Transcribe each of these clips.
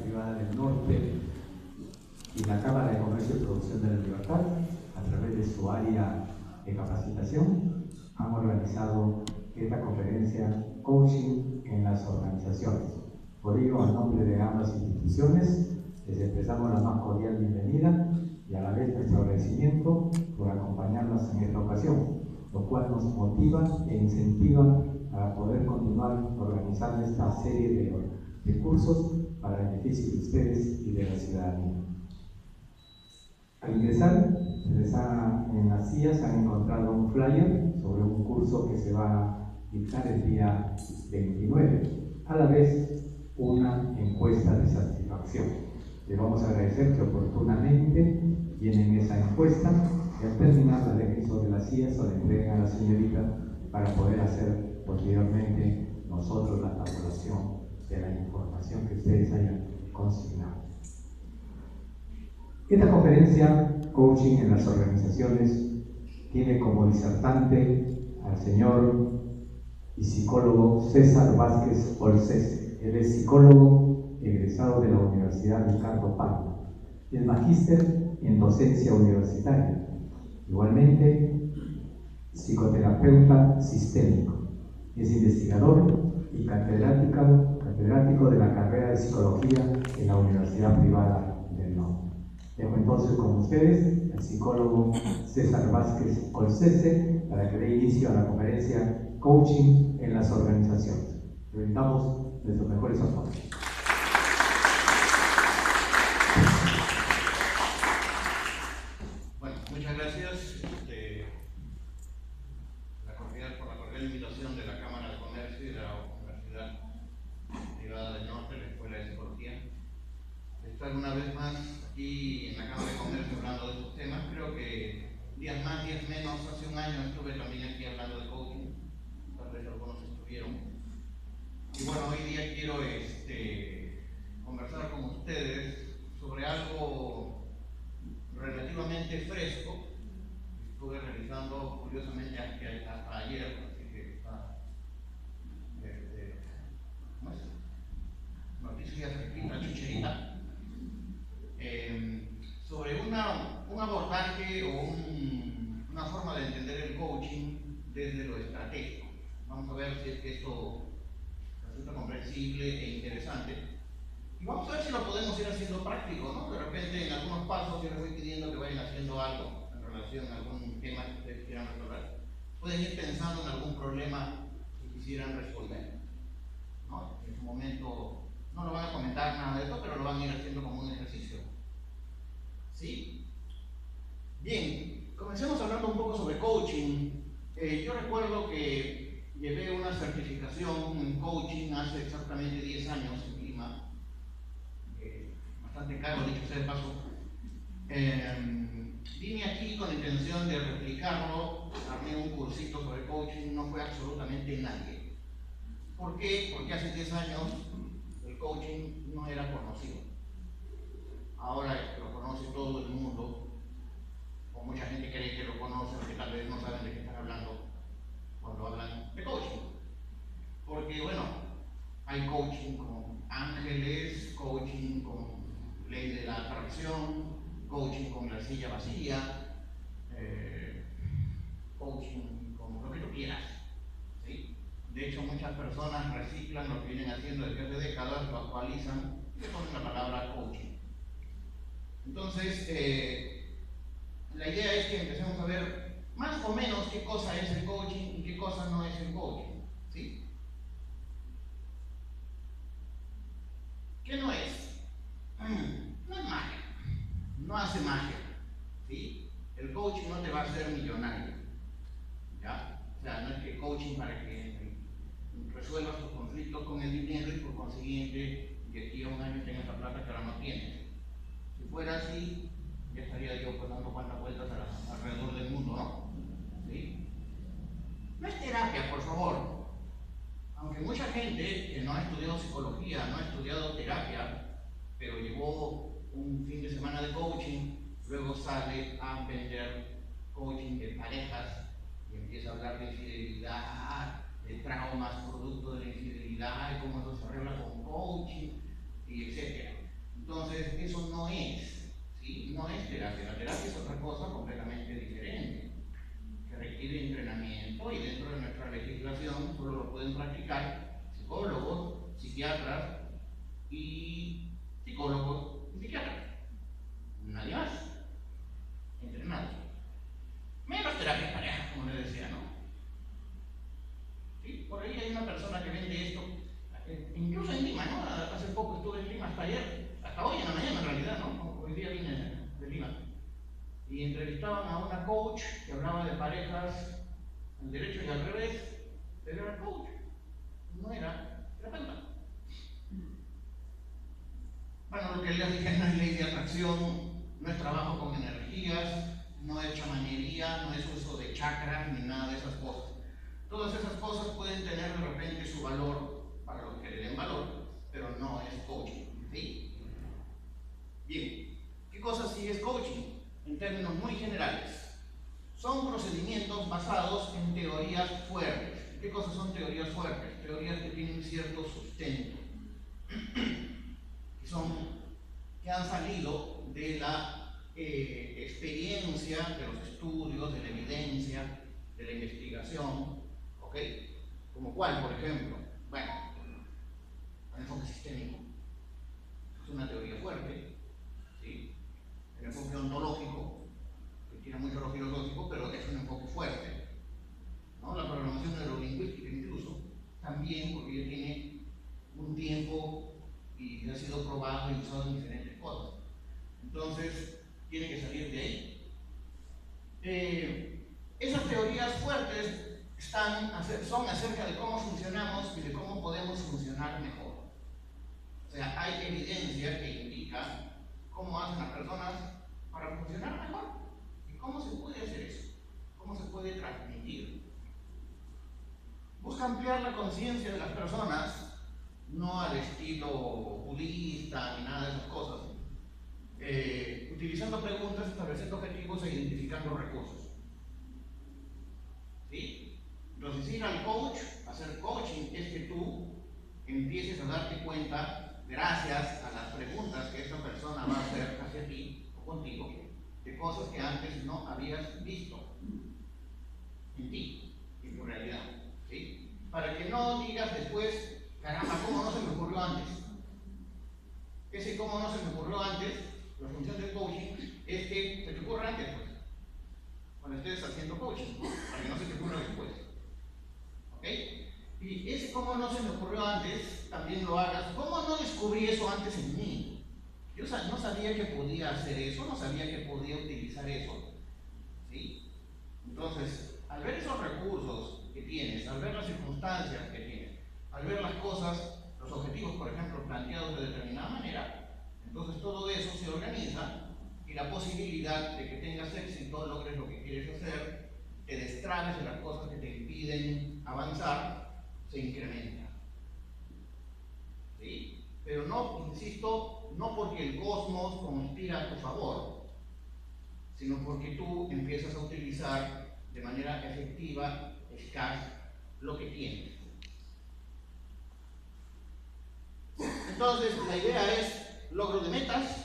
Privada del Norte y la Cámara de Comercio y Producción de la Libertad, a través de su área de capacitación, han organizado esta conferencia Coaching en las Organizaciones. Por ello, en nombre de ambas instituciones, les expresamos la más cordial bienvenida y a la vez nuestro agradecimiento por acompañarnos en esta ocasión, lo cual nos motiva e incentiva para poder continuar organizando esta serie de cursos para beneficio de ustedes y de la ciudadanía. Al ingresar, en las sillas han encontrado un flyer sobre un curso que se va a dictar el día 29, a la vez una encuesta de satisfacción. Les vamos a agradecer que oportunamente tienen esa encuesta y al terminar la dejen sobre las sillas o la entreguen a la señorita para poder hacer posteriormente nosotros la tabulación de la información que ustedes hayan consignado. Esta conferencia, Coaching en las Organizaciones, tiene como disertante al señor y psicólogo César Vázquez Olcese. Él es psicólogo egresado de la Universidad Ricardo Palma. Es magíster en docencia universitaria. Igualmente, psicoterapeuta sistémico. Es investigador y catedrático de la carrera de psicología en la Universidad Privada del Norte. Dejo entonces con ustedes al psicólogo César Vázquez Olcese para que dé inicio a la conferencia Coaching en las Organizaciones. Le brindamos nuestros mejores aplausos. Bueno, muchas gracias por la cordial invitación de la Cámara de Comercio y de la Universidad Privada del Norte, la Escuela de Psicología. Estar una vez más aquí en la Cámara de Comercio hablando de estos temas. Creo que días más, días menos, hace un año estuve también aquí hablando de coaching, tal vez algunos estuvieron. Y bueno, hoy día quiero conversar con ustedes sobre algo relativamente fresco. Estuve realizando curiosamente hasta ayer, así que está ¿cómo es? Noticias fresquita, chucherita. Sobre un abordaje o una forma de entender el coaching desde lo estratégico. Vamos a ver si es que esto resulta comprensible e interesante. Y vamos a ver si lo podemos ir haciendo práctico, ¿no? De repente en algunos pasos yo les voy pidiendo que vayan haciendo algo en relación a algún tema que ustedes quieran resolver. Pueden ir pensando en algún problema que quisieran resolver, ¿no? En su momento no lo van a comentar nada de esto, pero lo van a ir haciendo como un ejercicio. ¿Sí? Bien, comencemos hablando un poco sobre coaching. Yo recuerdo que llevé una certificación en coaching hace exactamente 10 años en Lima, bastante caro, dicho sea de paso. Vine aquí con la intención de replicarlo, armé un cursito sobre coaching, no fue absolutamente nadie. ¿Por qué? Porque hace 10 años el coaching no era conocido. Ahora lo conoce todo el mundo, o mucha gente cree que lo conoce, porque tal vez no saben de qué están hablando cuando hablan de coaching. Porque, bueno, hay coaching con ángeles, coaching con ley de la atracción, coaching con la silla vacía, coaching con lo que tú quieras, ¿sí? De hecho, muchas personas reciclan lo que vienen haciendo desde hace décadas, lo actualizan y le ponen la palabra coaching. Entonces, la idea es que empecemos a ver más o menos qué cosa es el coaching y qué cosa no es el coaching, ¿sí? ¿Qué no es? No es magia, no hace magia, ¿sí? El coaching no te va a hacer millonario, ¿ya? O sea, no es que coaching para que resuelvas tus conflictos con el dinero y por consiguiente de aquí a un año tengas la plata que ahora no tienes. Si fuera así, ya estaría yo pues dando cuantas vueltas alrededor del mundo, ¿no? ¿Sí? No es terapia, por favor. Aunque mucha gente que no ha estudiado psicología, no ha estudiado terapia, pero llevó un fin de semana de coaching, luego sale a vender coaching de parejas y empieza a hablar de infidelidad, de traumas producto de la infidelidad y cómo eso se arregla con coaching, y etc. Entonces, eso no es, ¿sí? No es terapia. La terapia es otra cosa completamente diferente, que requiere entrenamiento y dentro de nuestra legislación solo lo pueden practicar psicólogos, psiquiatras y psicólogos y psiquiatras. Nadie más. Entrenados. Menos terapia de pareja, como les decía, ¿no? ¿Sí? Por ahí hay una persona que vende esto, incluso en Lima, ¿no? Hace poco estuve en Lima, hasta ayer, hasta hoy en la mañana en realidad, ¿no? Hoy día vine de Lima. Y entrevistaban a una coach que hablaba de parejas al derecho y al revés, pero era coach, no era terapeuta. Bueno, lo que les dije no es ley de atracción, no es trabajo con energías, no es chamanería, no es uso de chakras ni nada de esas cosas. Todas esas cosas pueden tener de repente su valor para los que le den valor, pero no es coaching, ¿sí? Bien, ¿qué cosa sí es coaching? En términos muy generales, son procedimientos basados en teorías fuertes. ¿Qué cosas son teorías fuertes? Teorías que tienen cierto sustento, que han salido de la experiencia, de los estudios, de la evidencia, de la investigación, ¿ok? Como cuál, por ejemplo, bueno, el enfoque sistémico es una teoría fuerte, ¿sí? El enfoque ontológico, que tiene mucho lo filosófico, pero es un enfoque fuerte, ¿no? La programación neurolingüística incluso, también, porque ya tiene un tiempo y ha sido probado y usado en diferentes cosas. Entonces, tiene que salir de ahí. Esas teorías fuertes son acerca de cómo funcionamos y de cómo podemos funcionar mejor. O sea, hay evidencia que indica cómo hacen las personas para funcionar mejor y cómo se puede hacer eso, cómo se puede transmitir. Busca ampliar la conciencia de las personas, no al estilo budista ni nada de esas cosas, utilizando preguntas, estableciendo objetivos e identificando recursos. ¿Sí? Entonces, ir al coach, hacer coaching, es que tú empieces a darte cuenta, gracias a las preguntas que esta persona va a hacer hacia ti o contigo, de cosas que antes no habías visto en ti, en tu realidad. ¿Sí? Para que no digas después, caramba, ¿cómo no se me ocurrió antes? Ese cómo no se me ocurrió antes, la función del coaching es que se te ocurra antes, pues, cuando estés haciendo coaching, para que no se te ocurra después. ¿Ok? Y ese cómo no se me ocurrió antes, también lo hagas. ¿Cómo no descubrí eso antes en mí? Yo no sabía que podía hacer eso, no sabía que podía utilizar eso. ¿Sí? Entonces, al ver esos recursos que tienes, al ver las circunstancias que tienes, al ver las cosas, los objetivos, por ejemplo, planteados de determinada manera, entonces todo eso se organiza y la posibilidad de que tengas éxito, logres lo que quieres hacer, te destrabes de las cosas que te impiden avanzar, se incrementa. ¿Sí? Pero no, insisto, no porque el cosmos conspira a tu favor, sino porque tú empiezas a utilizar de manera efectiva, eficaz, lo que tienes. Entonces, la idea es logro de metas,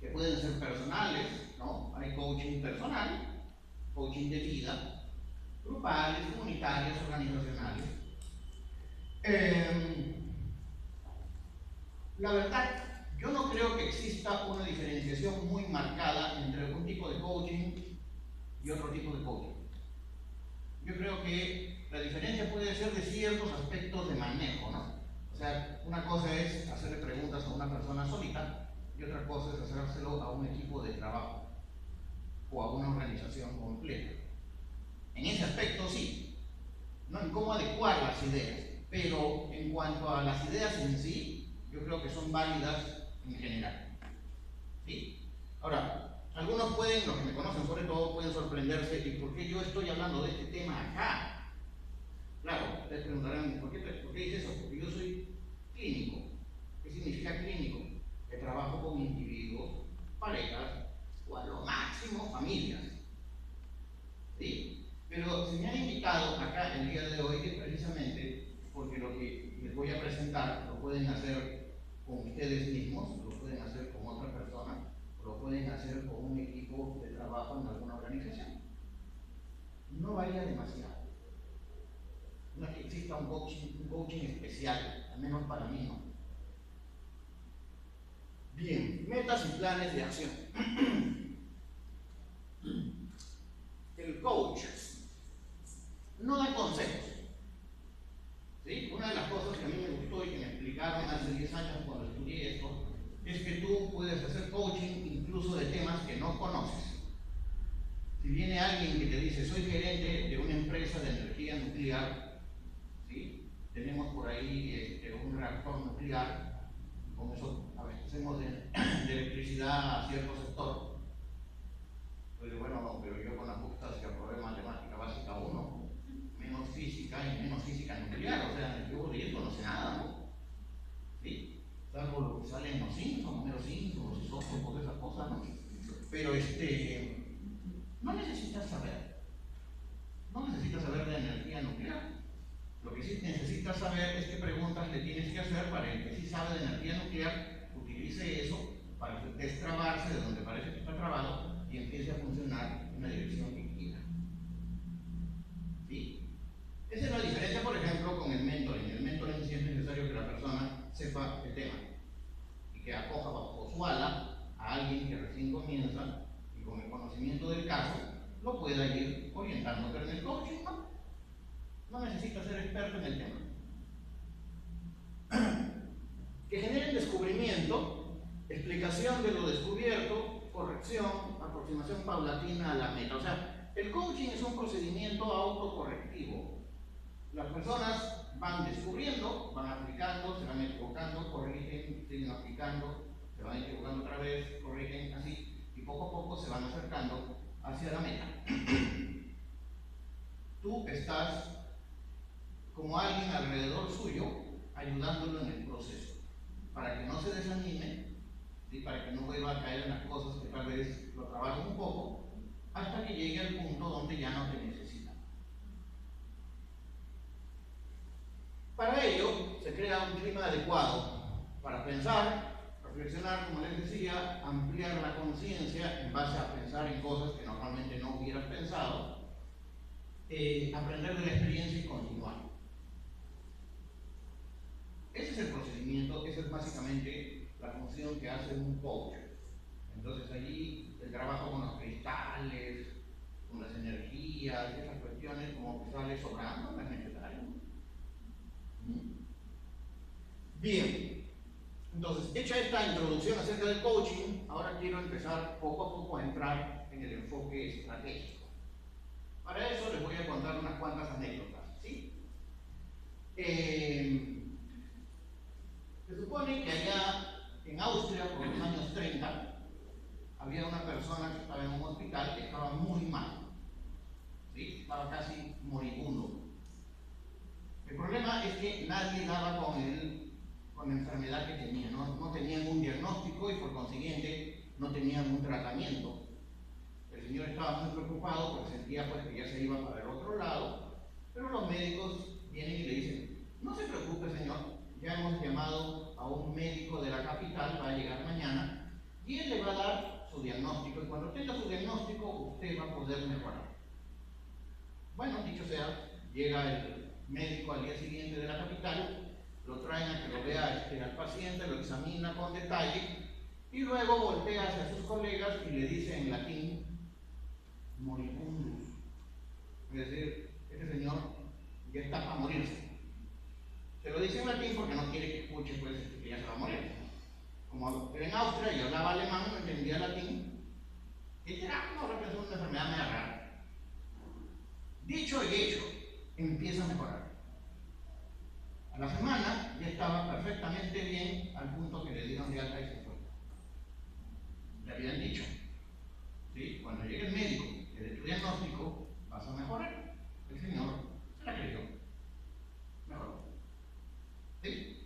que pueden ser personales, ¿no? Hay coaching personal, coaching de vida, grupales, comunitarios, organizacionales. La verdad, yo no creo que exista una diferenciación muy marcada entre un tipo de coaching y otro tipo de coaching. Yo creo que la diferencia puede ser de ciertos aspectos de manejo, ¿no? O sea, una cosa es hacerle preguntas a una persona solita y otra cosa es hacérselo a un equipo de trabajo o a una organización completa. En ese aspecto sí, ¿no? En cómo adecuar las ideas, pero en cuanto a las ideas en sí, yo creo que son válidas en general. ¿Sí? Ahora, algunos pueden, los que me conocen sobre todo, pueden sorprenderse y por qué yo estoy hablando de este tema acá. Claro, ustedes preguntarán, ¿por qué dices eso? Porque yo soy clínico. ¿Qué significa clínico? Que trabajo con individuos, parejas o a lo máximo familias. ¿Sí? Pero se me ha invitado acá el día de hoy precisamente porque lo que les voy a presentar lo pueden hacer con ustedes mismos, lo pueden hacer con otra persona, o lo pueden hacer con un equipo de trabajo en alguna organización. No varía demasiado. No es que exista un coaching especial, al menos para mí no. Bien, metas y planes de acción. El coach no da consejos. ¿Sí? Una de las cosas que a mí me gustó y que me explicaron hace 10 años cuando estudié esto es que tú puedes hacer coaching incluso de temas que no conoces. Si viene alguien que te dice, soy gerente de una empresa de energía nuclear, ¿sí? Tenemos por ahí un reactor nuclear, con eso abastecemos de electricidad a cierto sector. Pues bueno, pero yo con las justas que aprobé matemática básica 1, menos física y menos física nuclear, o sea, yo de esto no sé nada, ¿no? ¿Sí? Salvo lo que sale en los Simpsons, número 5, los isótopos, esas cosas, ¿no? Pero no necesitas saber. No necesitas saber de energía nuclear. Lo que sí necesitas saber es qué preguntas le tienes que hacer para el que sí sabe de energía nuclear, utilice eso para destrabarse de donde parece que está trabado y empiece a funcionar en la dirección que quiera. ¿Sí? Esa es la diferencia, por ejemplo, con el mentoring. El mentoring sí es necesario que la persona sepa el tema y que acoja bajo su ala a alguien que recién comienza y con el conocimiento del caso lo pueda ir orientando. Pero en el coaching no necesita ser experto en el tema. Que generen descubrimiento, explicación de lo descubierto, corrección, aproximación paulatina a la meta. O sea, el coaching es un procedimiento autocorrectivo. Las personas van descubriendo, van aplicando, se van equivocando, corrigen, siguen aplicando, se van equivocando otra vez, corrigen, así, y poco a poco se van acercando hacia la meta. Tú estás como alguien alrededor suyo, ayudándolo en el proceso, para que no se desanime, ¿sí? Para que no vuelva a caer en las cosas que tal vez lo trabajen un poco, hasta que llegue al punto donde ya no te necesita. Para ello, se crea un clima adecuado para pensar, reflexionar, como les decía, ampliar la conciencia en base a pensar en cosas que normalmente no hubieras pensado, aprender de la experiencia y continuar. Ese es el procedimiento, esa es básicamente la función que hace un coach. Entonces allí el trabajo con los cristales, con las energías, esas cuestiones como que sale sobrando, no es necesario. Bien, entonces hecha esta introducción acerca del coaching, ahora quiero empezar poco a poco a entrar en el enfoque estratégico. Para eso les voy a contar unas cuantas anécdotas, ¿sí? Se supone que allá en Austria, por los años 30, había una persona que estaba en un hospital que estaba muy mal, ¿sí? Estaba casi moribundo. El problema es que nadie daba con la enfermedad que tenía, no tenían un diagnóstico y por consiguiente no tenían un tratamiento. El señor estaba muy preocupado porque sentía pues, que ya se iba para el otro lado, pero los médicos vienen y le dicen, no se preocupe señor, ya hemos llamado a un médico de la capital, va a llegar mañana y él le va a dar su diagnóstico y cuando tenga su diagnóstico usted va a poder mejorar. Bueno, dicho sea, llega el médico al día siguiente de la capital, lo traen a que lo vea al paciente, lo examina con detalle y luego voltea hacia sus colegas y le dice en latín moribundus, es decir, este señor ya está para morirse. Se lo dice en latín porque no quiere que escuche pues, que ya se va a morir. Como era en Austria y hablaba alemán, no entendía latín, y dirá, no, representa una enfermedad media rara. Dicho y hecho, empieza a mejorar. A la semana ya estaba perfectamente bien al punto que le dieron de alta y se fue. Le habían dicho, ¿sí? Cuando llegue el médico y le dé tu diagnóstico, vas a mejorar. El señor se la creyó. Mejoró. ¿Sí?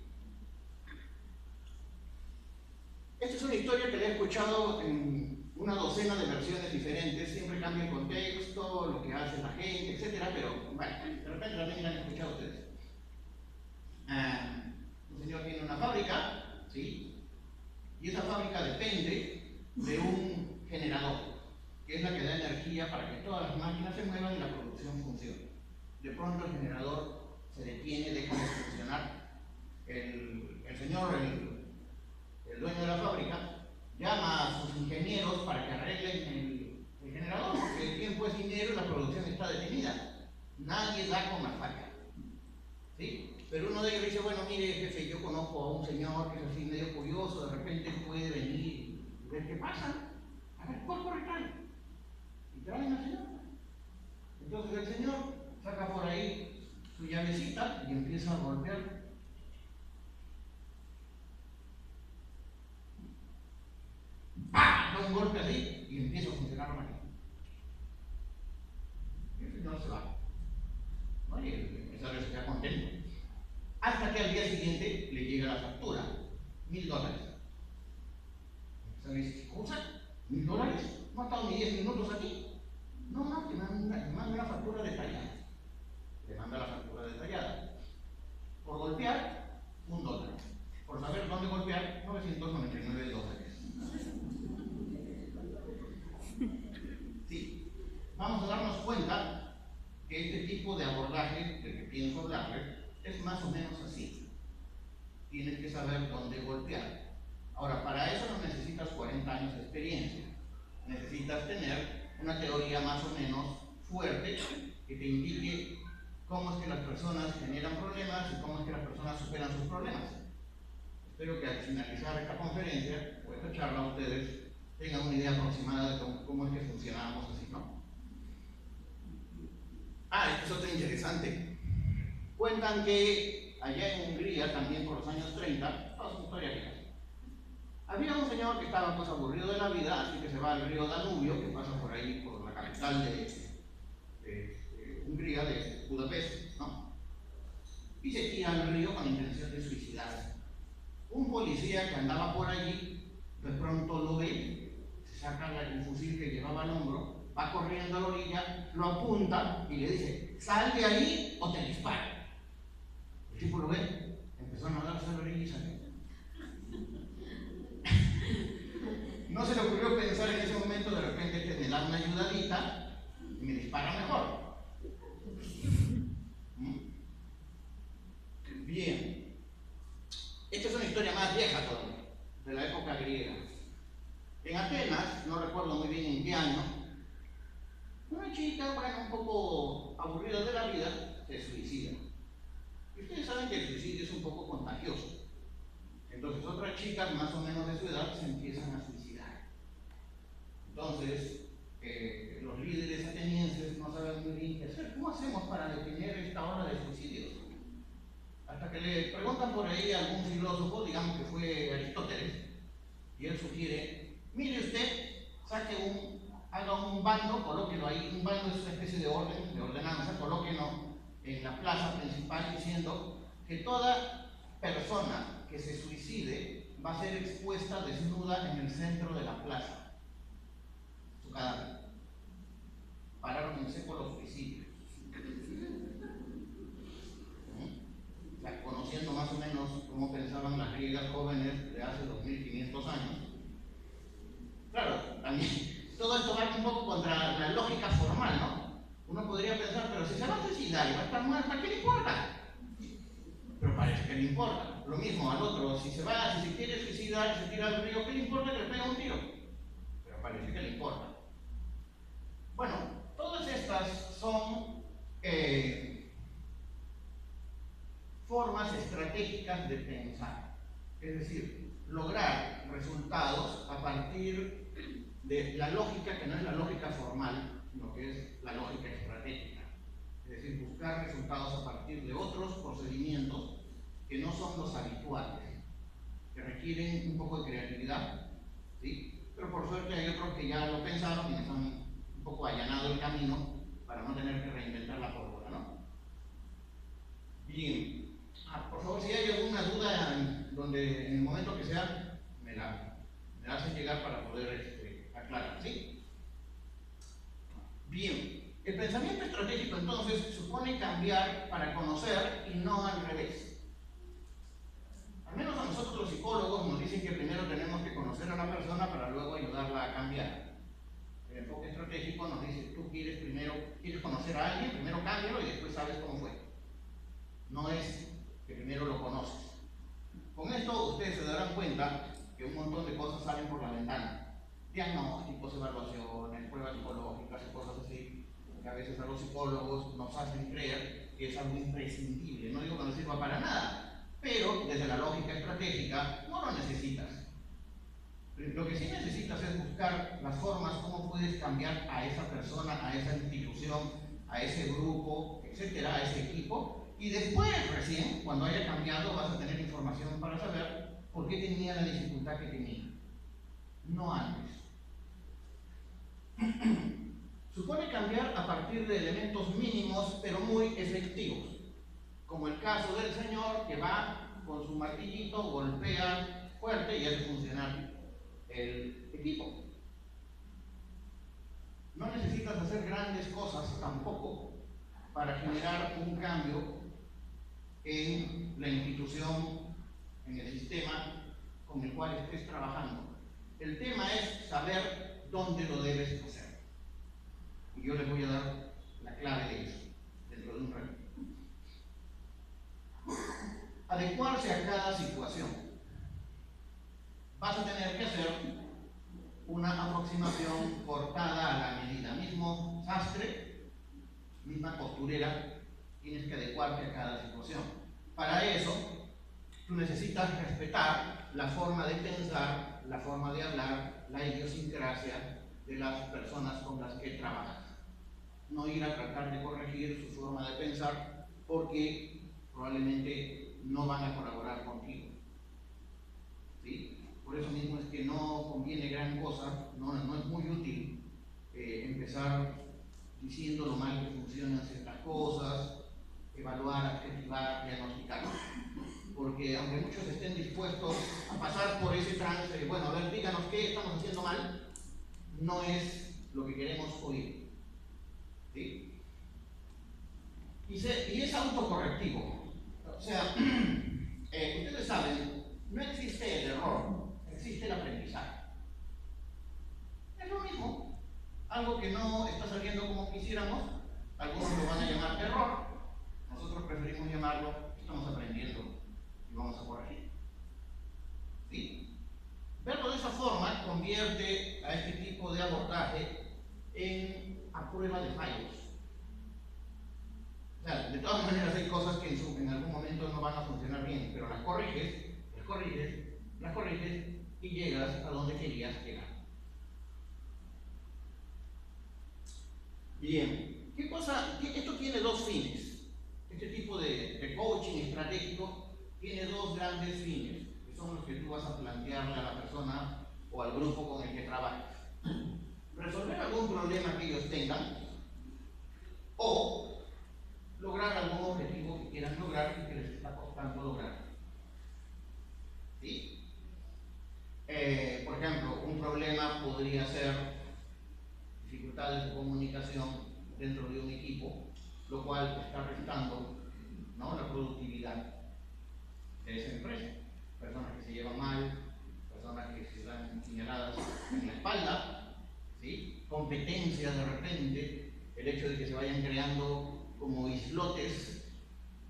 Esta es una historia que le he escuchado en una docena de versiones diferentes, siempre cambia el contexto, lo que hace la gente, etcétera, pero bueno, de repente también la han escuchado ustedes. Un señor tiene una fábrica, ¿sí? Y esa fábrica depende de un generador, que es la que da energía para que todas las máquinas se muevan y la producción funcione. De pronto el generador se detiene, deja de funcionar. El señor, el dueño de la fábrica, llama a sus ingenieros para que arreglen el generador, porque el tiempo es dinero y la producción está detenida. Nadie da con la falla, ¿sí? Pero uno de ellos dice, bueno, mire, jefe, yo conozco a un señor que es así medio curioso, de repente puede venir y ver qué pasa. A ver, corre, trae. Y traen al señor. Entonces el señor saca por ahí su llavecita y empieza a golpear. ¡Pah! Da un golpe así y empieza a funcionar la máquina. Y el señor se va. ¿No? Y el empresario se queda contento. Hasta que al día siguiente le llega la factura, $1000. El empresario dice, ¿cosa? $1000? No ha estado ni 10 minutos aquí. No, que me manda una factura detallada. Le manda la factura detallada. Por golpear, $1. Por saber dónde golpear, $999. Sí, vamos a darnos cuenta que este tipo de abordaje del que pienso hablarle es más o menos así. Tienes que saber dónde golpear. Ahora, para eso no necesitas 40 años de experiencia. Necesitas tener una teoría más o menos fuerte que te indique cómo es que las personas generan problemas y cómo es que las personas superan sus problemas. Espero que al finalizar esta conferencia o esta charla ustedes tengan una idea aproximada de cómo es que funcionamos así, ¿no? Esto es otro interesante. Cuentan que allá en Hungría, también por los años 30, toda su historia vieja, había un señor que estaba pues aburrido de la vida, así que se va al río Danubio, que pasa por ahí, por la capital de Hungría, de Budapest, ¿no? Y se tira al río con la intención de suicidarse. Un policía que andaba por allí, de pronto lo ve, se saca el fusil que llevaba al hombro, va corriendo a la orilla, lo apunta y le dice, sal de ahí o te disparo. El tipo lo ve, empezó a nadarse a la orilla y salió. No se le ocurrió pensar en ese momento, de repente, que me da una ayudadita y me dispara mejor. Bien. Esta es una historia más vieja todavía, de la época griega. En Atenas, no recuerdo muy bien en qué año, una chica, bueno, un poco aburrida de la vida, se suicida. Y ustedes saben que el suicidio es un poco contagioso. Entonces otras chicas más o menos de su edad se empiezan a suicidar. Entonces, los líderes atenienses no saben muy bien qué hacer. ¿Cómo hacemos para detener esta ola de suicidios? Hasta que le preguntan por ahí a algún filósofo, digamos que fue Aristóteles, y él sugiere, mire usted, haga un bando, colóquelo ahí, un bando es una especie de orden, de ordenanza, colóquelo en la plaza principal diciendo que toda persona que se suicide va a ser expuesta desnuda en el centro de la plaza, su cadáver. Pararon en seco los suicidios. Conociendo más o menos cómo pensaban las griegas jóvenes de hace 2500 años. Claro, también todo esto va un poco contra la lógica formal, ¿no? Uno podría pensar, pero si se va a suicidar y va a estar muerta, ¿qué le importa? Pero parece que le importa. Lo mismo al otro, si se quiere suicidar, se tira al río, ¿qué le importa que le pegue un tiro? Pero parece que le importa. Bueno, todas estas son formas estratégicas de pensar, es decir, lograr resultados a partir de la lógica que no es la lógica formal, sino que es la lógica estratégica, es decir, buscar resultados a partir de otros procedimientos que no son los habituales, que requieren un poco de creatividad, ¿sí? Pero por suerte hay otros que ya lo pensaron y nos han un poco allanado el camino para no tener que reinventar la pólvora, ¿no? Bien. Por favor, si hay alguna duda en el momento que sea, me la hacen llegar para poder aclarar, ¿sí? Bien, el pensamiento estratégico entonces supone cambiar para conocer y no al revés. Al menos a nosotros los psicólogos conocer a la persona para luego ayudarla a cambiar. El enfoque estratégico nos dice, tú quieres conocer a alguien, primero cámbialo y después sabes cómo fue. No es que primero lo conoces. Con esto ustedes se darán cuenta que un montón de cosas salen por la ventana. Diagnósticos, evaluaciones, pruebas psicológicas y cosas así, que a veces a los psicólogos nos hacen creer que es algo imprescindible. No digo que no sirva para nada, pero desde la lógica estratégica no lo necesitas. Lo que sí necesitas es buscar las formas como puedes cambiar a esa persona, a esa institución, a ese grupo, etcétera, a ese equipo, y después recién, cuando haya cambiado, vas a tener información para saber por qué tenía la dificultad que tenía. No antes. Supone cambiar a partir de elementos mínimos, pero muy efectivos, como el caso del señor que va con su martillito, golpea fuerte y hace funcionar el equipo. No necesitas hacer grandes cosas tampoco para generar un cambio en la institución, en el sistema con el cual estés trabajando. El tema es saber dónde lo debes hacer. Y yo les voy a dar la clave de eso dentro de un rato. Adecuarse a cada situación. Vas a tener que hacer una aproximación cortada a la medida. Mismo sastre, misma costurera, tienes que adecuarte a cada situación. Para eso, tú necesitas respetar la forma de pensar, la forma de hablar, la idiosincrasia de las personas con las que trabajas. No ir a tratar de corregir su forma de pensar porque probablemente no van a colaborar contigo. ¿Sí? Por eso mismo es que no conviene gran cosa, no es muy útil empezar diciendo lo mal que funcionan ciertas cosas, evaluar, adjetivar, diagnosticar. Porque aunque muchos estén dispuestos a pasar por ese trance de, bueno, a ver, díganos qué estamos haciendo mal, no es lo que queremos oír. ¿Sí? Y es autocorrectivo. O sea, ustedes saben, no existe el error, existe el aprendizaje. Es lo mismo. Algo que no está saliendo como quisiéramos, algunos lo van a llamar error, nosotros preferimos llamarlo, estamos aprendiendo y vamos a corregir. ¿Sí? Verlo de esa forma convierte a este tipo de abordaje a prueba de fallos. O sea, de todas maneras hay cosas que en algún momento no van a funcionar bien, pero las corriges y llegas a donde querías llegar. Bien, esto tiene dos fines. Este tipo de coaching estratégico tiene dos grandes fines, que son los que tú vas a plantearle a la persona o al grupo con el que trabajas. Resolver algún problema que ellos tengan o lograr algún objetivo que quieran lograr y que les está costando lograr. ¿Sí? Por ejemplo, un problema podría ser dificultades de comunicación dentro de un equipo, lo cual está restando, ¿no?, la productividad de esa empresa. Personas que se llevan mal, personas que se dan señaladas en la espalda, ¿sí? Competencia de repente, el hecho de que se vayan creando como islotes,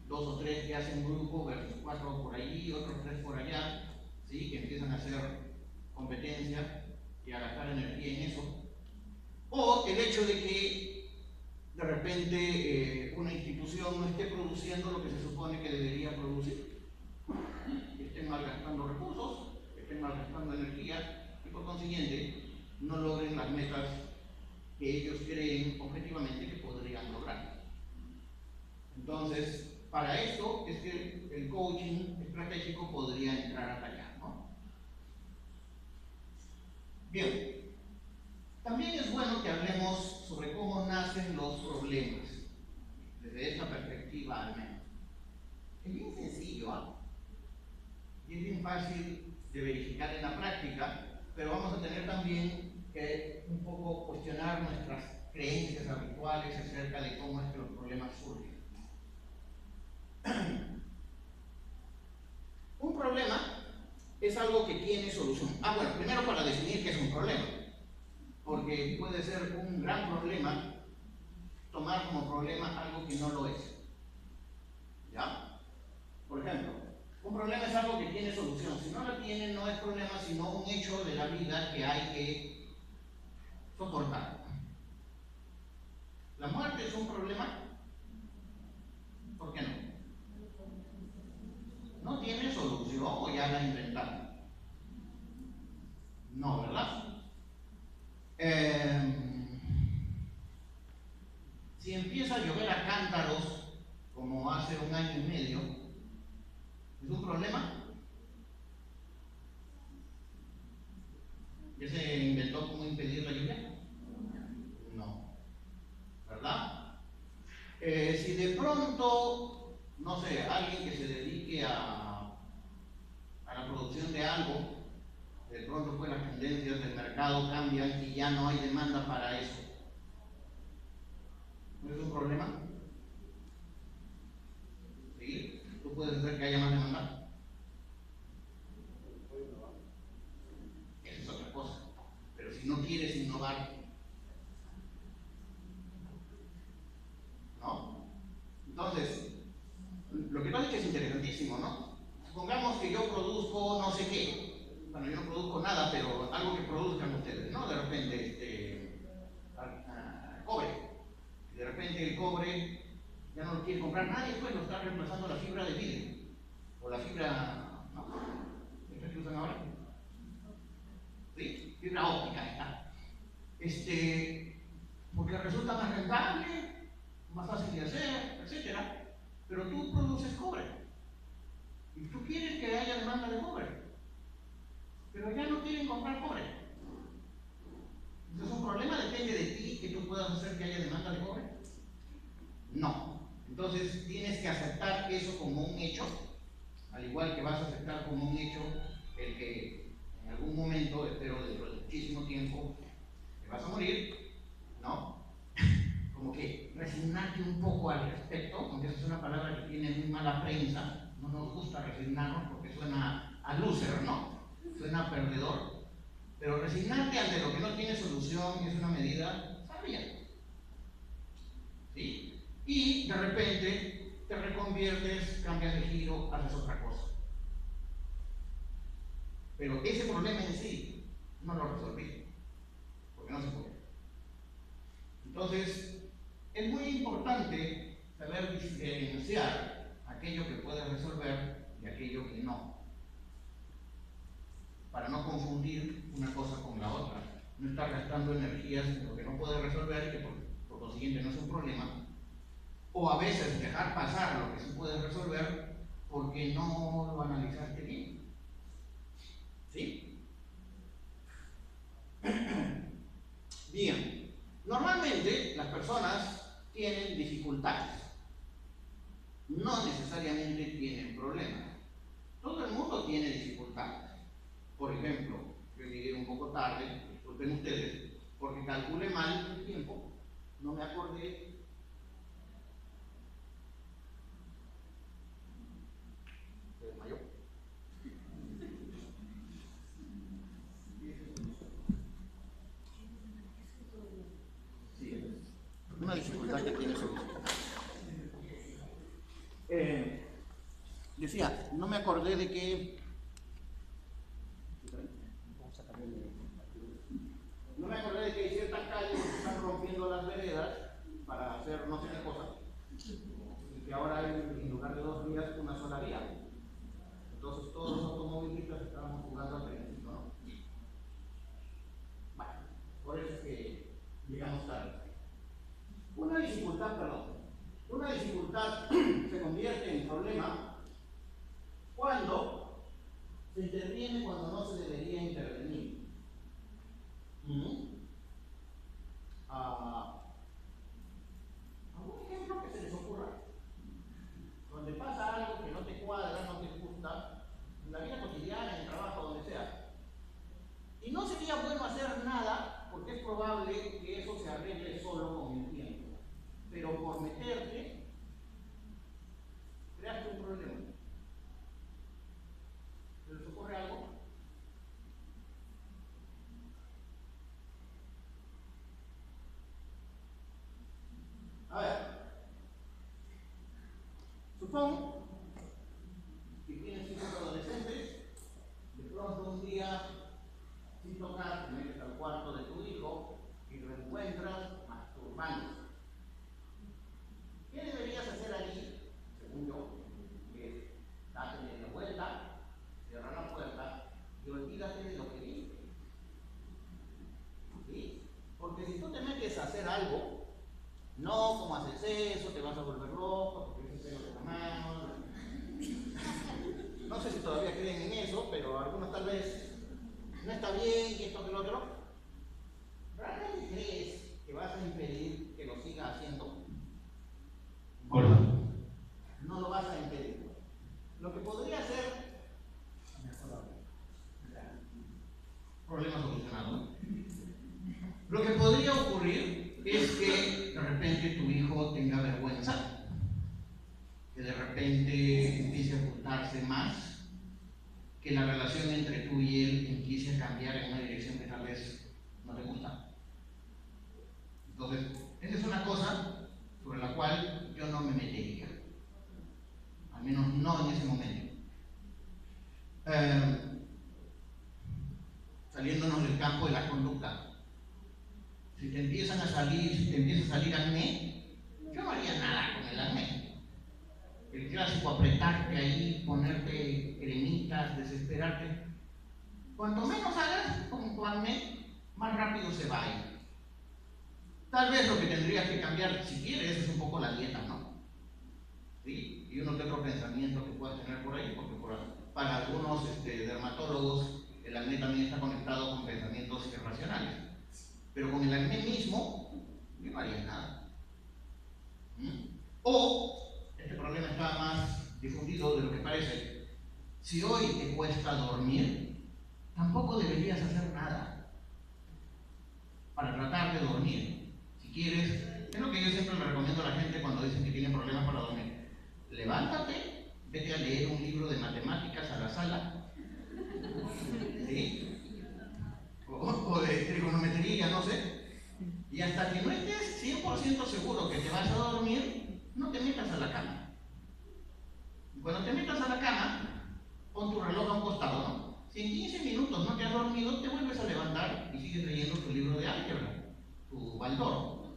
2 o 3 que hacen grupo versus 4 por allí, otros 3 por allá, ¿sí?, que empiezan a hacer competencia y a gastar energía en eso. O el hecho de que de repente una institución no esté produciendo lo que se supone que debería producir, que estén malgastando recursos, que estén malgastando energía y por consiguiente no logren las metas que ellos creen objetivamente que podrían lograr. Entonces, para esto es que el coaching estratégico podría entrar a tallar, ¿no? Bien. También es bueno que hablemos sobre cómo nacen los problemas, desde esta perspectiva al menos. Es bien sencillo, ¿eh? Y es bien fácil de verificar en la práctica, pero vamos a tener también que un poco cuestionar nuestras creencias habituales acerca de cómo es que los problemas surgen. Un problema es algo que tiene solución. Bueno, primero para definir qué es un problema, porque puede ser un gran problema tomar como problema algo que no lo es. ¿Ya? Por ejemplo, un problema es algo que tiene solución. Si no la tiene, no es problema, sino un hecho de la vida que hay que soportar. ¿La muerte es un problema? ¿Por qué no? ¿No tiene solución o ya la inventaron? No, ¿verdad? Si empieza a llover a cántaros, como hace 1 año y medio, ¿es un problema? ¿Ya se inventó cómo impedir la lluvia? No, ¿verdad? Si de pronto, no sé, alguien que se dedique a la producción de algo, de pronto pues las tendencias del mercado cambian y ya no hay demanda para eso, ¿no es un problema? ¿Sí? ¿Tú puedes hacer que haya más demanda? Esa es otra cosa. Pero si no quieres innovar, ¿no? Entonces, lo que tú has dicho es interesantísimo, ¿no? Supongamos que yo produzco no sé qué. Bueno, yo no produzco nada, pero algo que produzcan ustedes, ¿no? De repente, cobre. Y de repente el cobre ya no lo quiere comprar nadie, pues lo está reemplazando la fibra de vidrio. O la fibra, ¿no? ¿Esta que usan ahora? ¿Sí? Fibra óptica, está. Porque resulta más rentable, más fácil de hacer, etc. Pero tú produces cobre. Y tú quieres que haya demanda de cobre. Pero ya no quieren comprar cobre. Entonces, ¿un problema depende de ti que tú puedas hacer que haya demanda de cobre? No. Entonces, tienes que aceptar eso como un hecho, al igual que vas a aceptar como un hecho el que en algún momento, espero dentro de muchísimo tiempo, te vas a morir, ¿no? Como que resignarte un poco al respecto, aunque esa es una palabra que tiene muy mala prensa, no nos gusta resignarnos porque suena a loser, ¿no? Suena a perdedor. Pero resignarte ante lo que no tiene solución es una medida sabia. ¿Sí? Y de repente te reconviertes, cambias de giro, haces otra cosa. Pero ese problema en sí no lo resolví, porque no se puede. Entonces, es muy importante saber diferenciar aquello que puedes resolver y aquello que no, para no confundir una cosa con la otra, no estar gastando energías en lo que no puedes resolver y que por consiguiente no es un problema, o a veces dejar pasar lo que sí puedes resolver porque no lo analizaste bien. ¿Sí? Bien, normalmente las personas tienen dificultades, no necesariamente tienen problemas. Todo el mundo tiene dificultades. Por ejemplo, yo llegué un poco tarde, disculpen ustedes, porque calculé mal el tiempo, no me acordé. ¿Se desmayó? Sí, una dificultad que tiene solución. Decía, no me acordé de que... No me acordé de que hay ciertas calles que se están rompiendo las veredas para hacer no sé qué cosa. Y que ahora hay, en lugar de 2 vías, una sola vía. Entonces todos los automovilistas estaban jugando al trencito, ¿no? Bueno, por eso es que llegamos tarde. Una dificultad se convierte en problema cuando se interviene cuando no se debería intervenir. ¿Algún ejemplo que se les ocurra? Donde pasa algo que no te cuadra, no te gusta, en la vida cotidiana, en el trabajo, donde sea. Y no sería bueno hacer nada, porque es probable que eso se arregle solo con el tiempo. Pero por meterte, creaste un problema. ¿Se les ocurre algo? Supón que tienes hijos adolescentes, de pronto un día, sin tocar, te metes al cuarto de tu hijo y lo encuentras masturbándose. ¿Qué deberías hacer allí? Según yo, es date media vuelta, cierra la puerta y olvídate de lo que viste. ¿Sí? Porque si tú te metes a hacer algo, no como haces eso, te vas a volver loco, porque ese pelo de la mano. No sé si todavía creen en eso, pero algunos tal vez no está bien y esto que lo otro. ¿Realmente crees que vas a impedir que lo siga haciendo? Hola. No lo vas a impedir. Lo que podría ser problema solucionado, ¿no? Lo que podría ocurrir es que de repente tu hijo tenga vergüenza, que de repente empiece a ocultarse más, que la relación entre tú y él empiece a cambiar en una dirección que tal vez no te gusta. Entonces, esa es una cosa sobre la cual yo no me metería, al menos no en ese momento. Saliéndonos del campo de la conducta. Si te empieza a salir acné, yo no haría nada con el acné. El clásico apretarte ahí, ponerte cremitas, desesperarte. Cuanto menos hagas con tu acné, más rápido se va a ir. Tal vez lo que tendrías que cambiar, si quieres, es un poco la dieta, ¿no? ¿Sí? Y uno que otro pensamiento que puedas tener por ahí, porque para algunos dermatólogos el acné también está conectado con pensamientos irracionales. Pero con el acné mismo, yo no haría nada. O, este problema está más difundido de lo que parece. Si hoy te cuesta dormir, tampoco deberías hacer nada para tratar de dormir. Si quieres, es lo que yo siempre le recomiendo a la gente cuando dicen que tienen problemas para dormir. Levántate, vete a leer un libro de matemáticas a la sala, ¿sí? O de trigonometría, no sé. Y hasta que no estés 100% seguro que te vas a dormir, no te metas a la cama. Y cuando te metas a la cama, pon tu reloj a un costado, ¿no? Si en 15 minutos no te has dormido, te vuelves a levantar y sigues leyendo tu libro de álgebra, tu Baldor.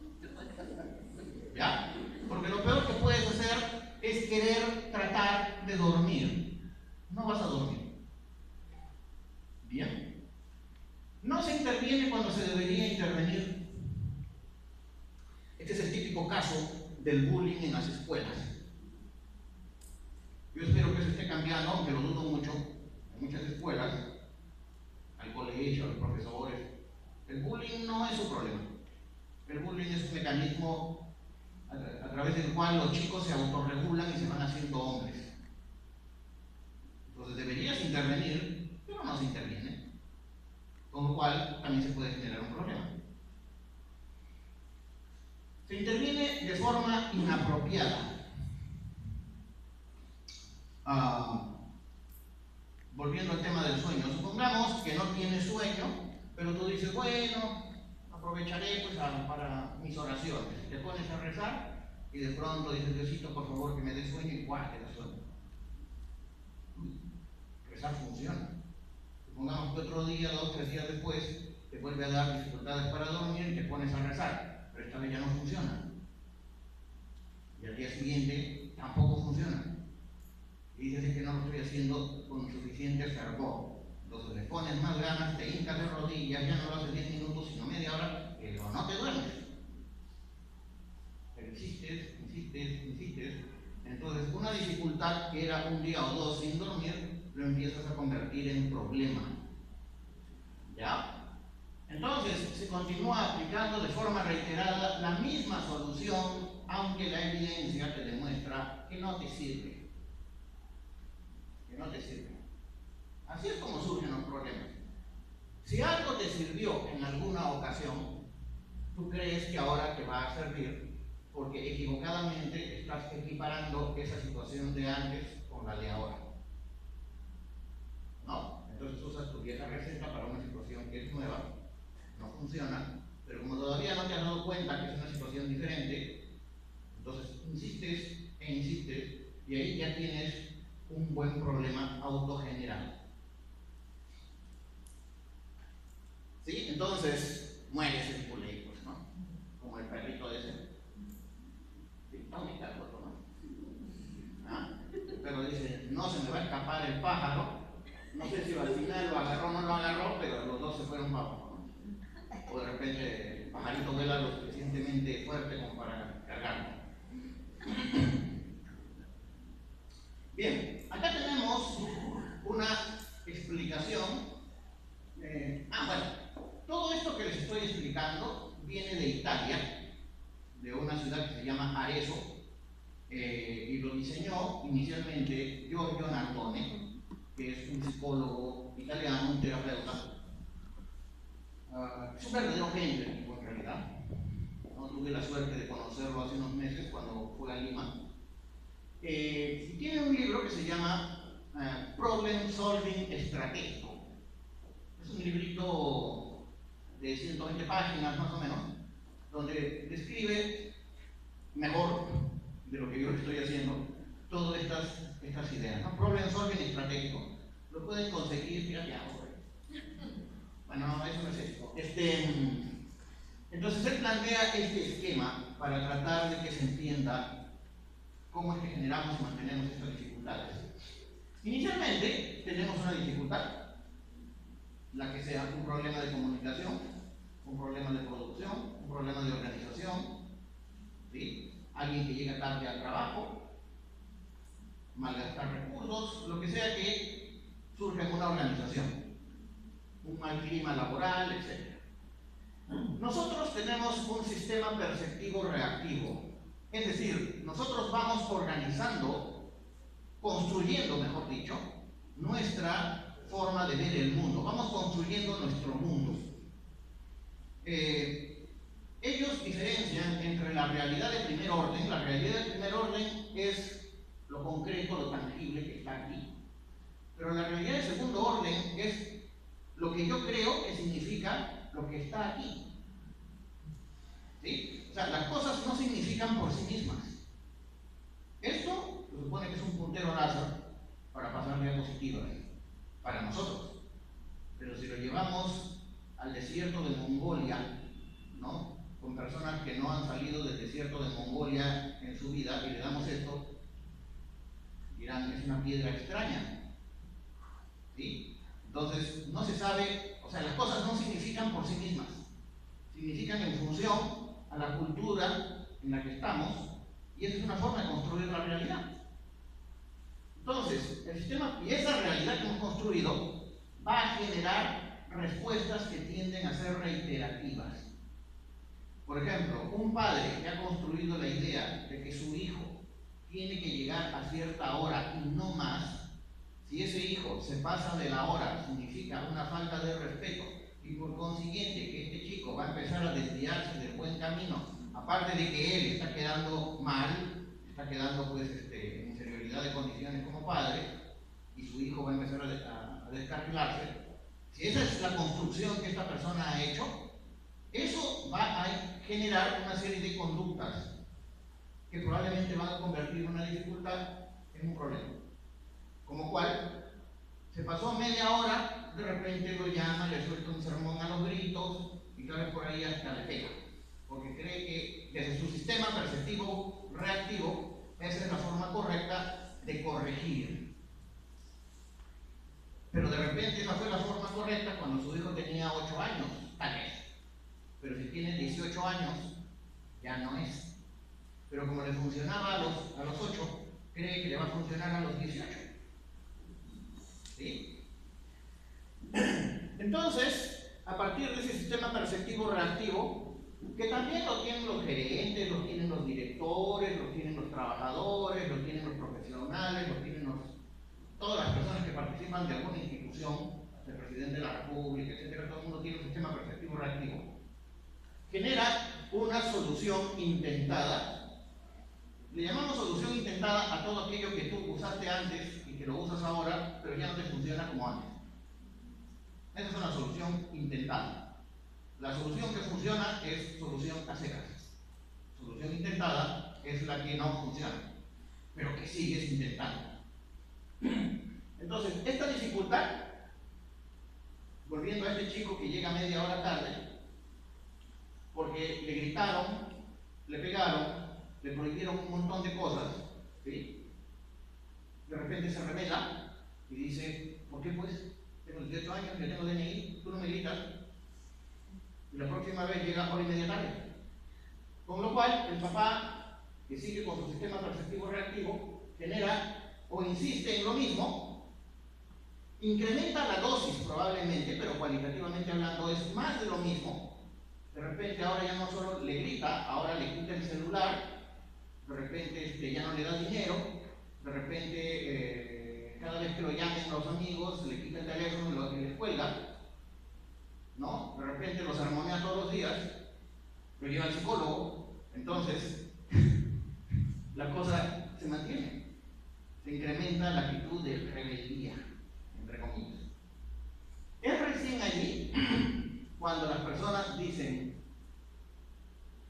¿Ya? Porque lo peor que puedes hacer es querer tratar de dormir. No vas a dormir. ¿Bien? No se interviene cuando se debería intervenir. Este es el típico caso del bullying en las escuelas. Yo espero que eso esté cambiando, aunque lo dudo mucho, en muchas escuelas, al colegio, a los profesores. El bullying no es un problema. El bullying es un mecanismo a través del cual los chicos se autorregulan y se van haciendo hombres. Entonces deberías intervenir, pero no se interviene. Con lo cual también se puede generar un problema. Se interviene de forma inapropiada. Volviendo al tema del sueño, supongamos que no tienes sueño, pero tú dices, bueno, aprovecharé pues, para mis oraciones. Te pones a rezar y de pronto dices, Diosito, por favor, que me dé sueño y ¡guau! Te da sueño. Rezar funciona. Supongamos que otro día, 2 o 3 días después, te vuelve a dar dificultades para dormir y te pones a rezar, pero esta vez ya no funciona. Y al día siguiente tampoco funciona. Y dices que no lo estoy haciendo con suficiente fervor. Entonces le pones más ganas, te hincas de rodillas, ya no lo haces 10 minutos, sino media hora, pero no te duermes. Pero insistes. Entonces una dificultad que era un día o dos sin dormir, lo empiezas a convertir en problema. ¿Ya? Entonces se continúa aplicando de forma reiterada la misma solución, aunque la evidencia te demuestra que no te sirve. No te sirve. Así es como surgen los problemas. Si algo te sirvió en alguna ocasión, tú crees que ahora te va a servir porque equivocadamente estás equiparando esa situación de antes con la de ahora. ¿No? Entonces usas tu vieja receta para una situación que es nueva, no funciona, pero como todavía no te has dado cuenta que es una situación diferente, entonces insistes Y ahí ya tienes un buen problema autogenerado. ¿Sí? Entonces, mueres en tu ley, pues, ¿no? Como el perrito ese. Sí, no me cago, ¿no? ¿Ah? Pero dice, no se me va a escapar el pájaro. No sé si al final lo agarró o no lo agarró, pero los dos se fueron para abajo, ¿no? O de repente el pajarito vuela lo suficientemente fuerte como para cargarlo. Bien, acá tenemos una explicación. Bueno, todo esto que les estoy explicando viene de Italia, de una ciudad que se llama Arezzo, y lo diseñó inicialmente Giorgio Nardone, que es un psicólogo italiano, un terapeuta. Es un verdadero genio el tipo en realidad. No tuve la suerte de conocerlo hace unos meses cuando fue a Lima. Y tiene un libro que se llama Problem Solving Estratégico. Es un librito de 120 páginas más o menos, donde describe mejor de lo que yo estoy haciendo todas estas ideas, ¿no? Problem solving estratégico. Lo pueden conseguir, fíjate ahora. Bueno, eso no es esto. Entonces él plantea este esquema para tratar de que se entienda cómo es que generamos y mantenemos estas dificultades. Inicialmente tenemos una dificultad, la que sea un problema de comunicación, un problema de producción, un problema de organización, ¿sí? Alguien que llega tarde al trabajo, malgastar recursos, lo que sea que surja en una organización, un mal clima laboral, etc. Nosotros tenemos un sistema perceptivo reactivo, es decir, nosotros vamos organizando, construyendo, mejor dicho, nuestra forma de ver el mundo, vamos construyendo nuestro mundo. Ellos diferencian entre la realidad de primer orden. La realidad de primer orden es lo concreto, lo tangible que está aquí. Pero la realidad de segundo orden es lo que yo creo que significa lo que está aquí. ¿Sí? O sea, las cosas no significan por sí mismas. Esto se supone que es un puntero láser para pasar diapositivas para nosotros. Pero si lo llevamos al desierto de Mongolia, ¿no? Con personas que no han salido del desierto de Mongolia en su vida y le damos esto, dirán, es una piedra extraña. ¿Sí? Entonces, no se sabe, o sea, las cosas no significan por sí mismas, significan en función a la cultura en la que estamos, y esa es una forma de construir la realidad. Entonces, el sistema y esa realidad que hemos construido va a generar respuestas que tienden a ser reiterativas. Por ejemplo, un padre que ha construido la idea de que su hijo tiene que llegar a cierta hora y no más, si ese hijo se pasa de la hora, significa una falta de respeto, y por consiguiente que este chico va a empezar a desviarse del buen camino, aparte de que él está quedando mal, está quedando pues en inferioridad de condiciones como padre, y su hijo va a empezar a descarrilarse. Si esa es la construcción que esta persona ha hecho, eso va a generar una serie de conductas que probablemente van a convertir una dificultad en un problema. Como cual, se pasó media hora, de repente lo llama, le suelta un sermón a los gritos y tal vez por ahí hasta le pega, porque cree que desde su sistema perceptivo reactivo esa es la forma correcta de corregir. Pero de repente esa fue la forma correcta cuando su hijo tenía 8 años, tal vez. Pero si tiene 18 años, ya no es. Pero como le funcionaba a los 8, cree que le va a funcionar a los 18. ¿Sí? Entonces, a partir de ese sistema perceptivo reactivo, que también lo tienen los gerentes, lo tienen los directores, lo tienen los trabajadores, lo tienen los profesionales, lo tienen todas las personas que participan de alguna institución, el presidente de la República, etc., todo el mundo tiene un sistema perceptivo reactivo. Genera una solución intentada. Le llamamos solución intentada a todo aquello que tú usaste antes y que lo usas ahora, pero ya no te funciona como antes. Esa es una solución intentada. La solución que funciona es solución a secas. Solución intentada es la que no funciona. pero que sigues intentando. Entonces, esta dificultad, volviendo a este chico que llega media hora tarde, porque le gritaron, le pegaron, le prohibieron un montón de cosas, ¿sí? De repente se revela y dice, ¿por qué pues? Tengo 18 años, yo tengo DNI, tú no me gritas, y la próxima vez llega hora y media tarde. Con lo cual, el papá, que sigue con su sistema perceptivo reactivo, genera o insiste en lo mismo, incrementa la dosis probablemente, pero cualitativamente hablando es más de lo mismo. De repente ahora ya no solo le grita, ahora le quita el celular, de repente ya no le da dinero, de repente cada vez que lo llamen los amigos le quita el teléfono y le cuelga, ¿no? De repente los sermonea todos los días, lo lleva al psicólogo, entonces la cosa se mantiene, se incrementa la actitud de rebeldía, entre comillas. Es recién allí cuando las personas dicen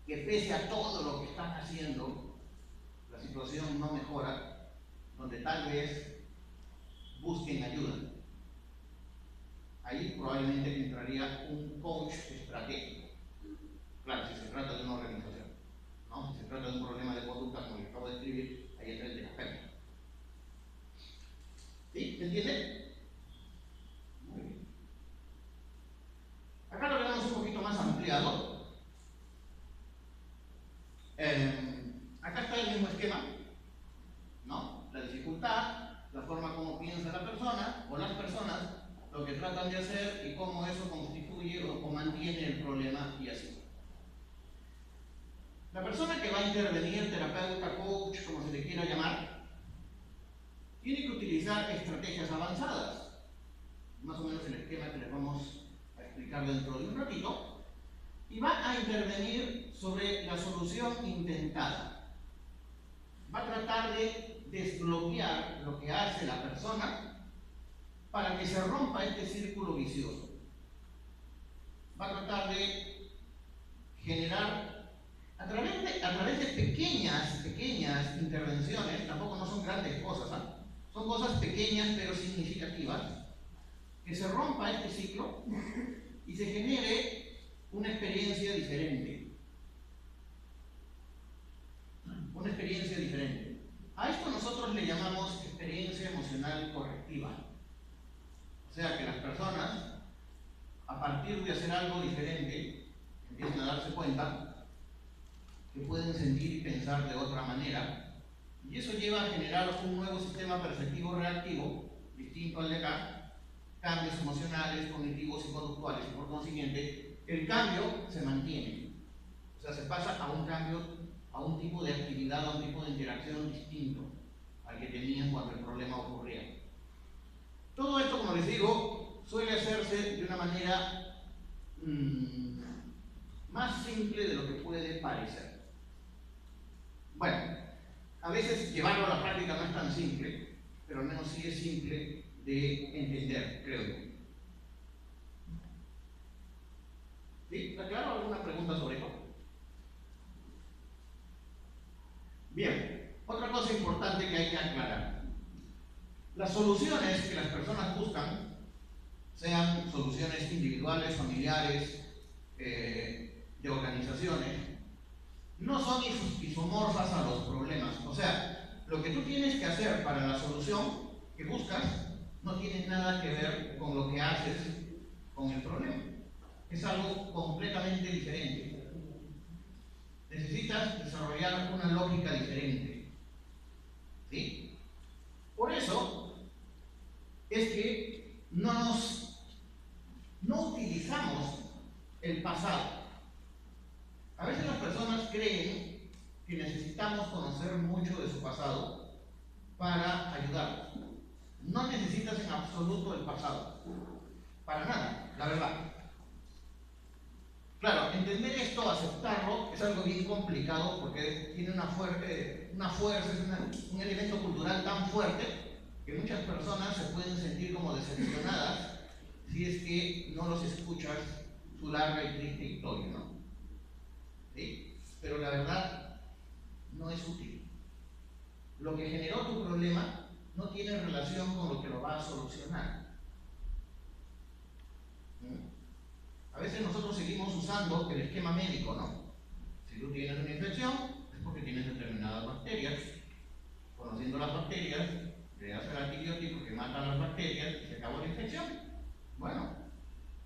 que pese a todo lo que están haciendo, la situación no mejora, donde tal vez busquen ayuda. Ahí probablemente entraría un coach estratégico. Claro, si se trata de una organización, ¿no? Si se trata de un problema de conducta como el que acabo de escribir, ahí entra el terapeuta. ¿Sí? ¿Se entiende? Muy bien. Acá lo tenemos un poquito más ampliado. Acá está el mismo esquema, ¿no? La dificultad, la forma como piensa la persona o las personas, lo que tratan de hacer y cómo eso constituye o mantiene el problema y así. La persona que va a intervenir, terapeuta, coach, como se le quiera llamar, tiene que utilizar estrategias avanzadas. Más o menos el esquema que les vamos a explicar dentro de un ratito. Y va a intervenir sobre la solución intentada. Va a tratar de desbloquear lo que hace la persona para que se rompa este círculo vicioso. Va a tratar de generar a través de pequeñas intervenciones, tampoco no son grandes cosas, ¿eh? Son cosas pequeñas pero significativas, que se rompa este ciclo y se genere una experiencia diferente. Una experiencia diferente. A esto nosotros le llamamos experiencia emocional correctiva. O sea que las personas, a partir de hacer algo diferente, empiezan a darse cuenta que pueden sentir y pensar de otra manera, y eso lleva a generar un nuevo sistema perceptivo reactivo, distinto al de acá, cambios emocionales, cognitivos y conductuales, y por consiguiente, el cambio se mantiene. O sea, se pasa a un cambio, a un tipo de actividad, a un tipo de interacción distinto al que tenían cuando el problema ocurría. Todo esto, como les digo, suele hacerse de una manera más simple de lo que puede parecer. Bueno, a veces llevarlo a la práctica no es tan simple, pero al menos sí es simple de entender, creo yo. ¿Sí? ¿Está claro? ¿Alguna pregunta sobre esto? Bien, otra cosa importante que hay que aclarar. Las soluciones que las personas buscan, sean soluciones individuales, familiares, de organizaciones, no son isomorfas a los problemas. O sea, lo que tú tienes que hacer para la solución que buscas no tiene nada que ver con lo que haces con el problema. Es algo completamente diferente. Necesitas desarrollar una lógica diferente. ¿Sí? Por eso es que no utilizamos el pasado. A veces las personas creen que necesitamos conocer mucho de su pasado para ayudarlos. No necesitas en absoluto el pasado. Para nada, la verdad. Claro, entender esto, aceptarlo, es algo bien complicado porque tiene una fuerza, es un elemento cultural tan fuerte que muchas personas se pueden sentir como decepcionadas si es que no los escuchas su larga y triste historia, ¿no? ¿Sí? Pero la verdad no es útil. lo que generó tu problema no tiene relación con lo que lo va a solucionar. A veces nosotros seguimos usando el esquema médico, ¿no? Si tú tienes una infección, es porque tienes determinadas bacterias. Conociendo las bacterias, le das el antibiótico que mata las bacterias y se acabó la infección. Bueno,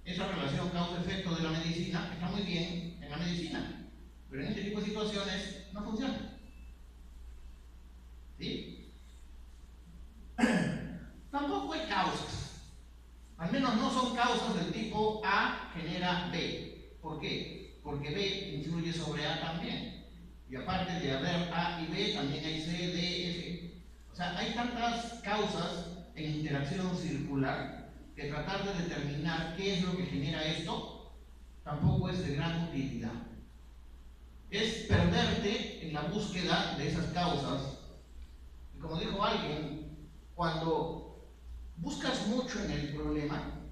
esa relación causa-efecto de la medicina está muy bien en la medicina, pero en este tipo de situaciones no funciona. ¿Sí? Tampoco hay causas. Al menos no son causas del tipo A genera B. ¿Por qué? Porque B influye sobre A también. Y aparte de haber A y B, también hay C, D, F. O sea, hay tantas causas en interacción circular que tratar de determinar qué es lo que genera esto tampoco es de gran utilidad. Es perderte en la búsqueda de esas causas. Y como dijo alguien, cuando buscas mucho en el problema,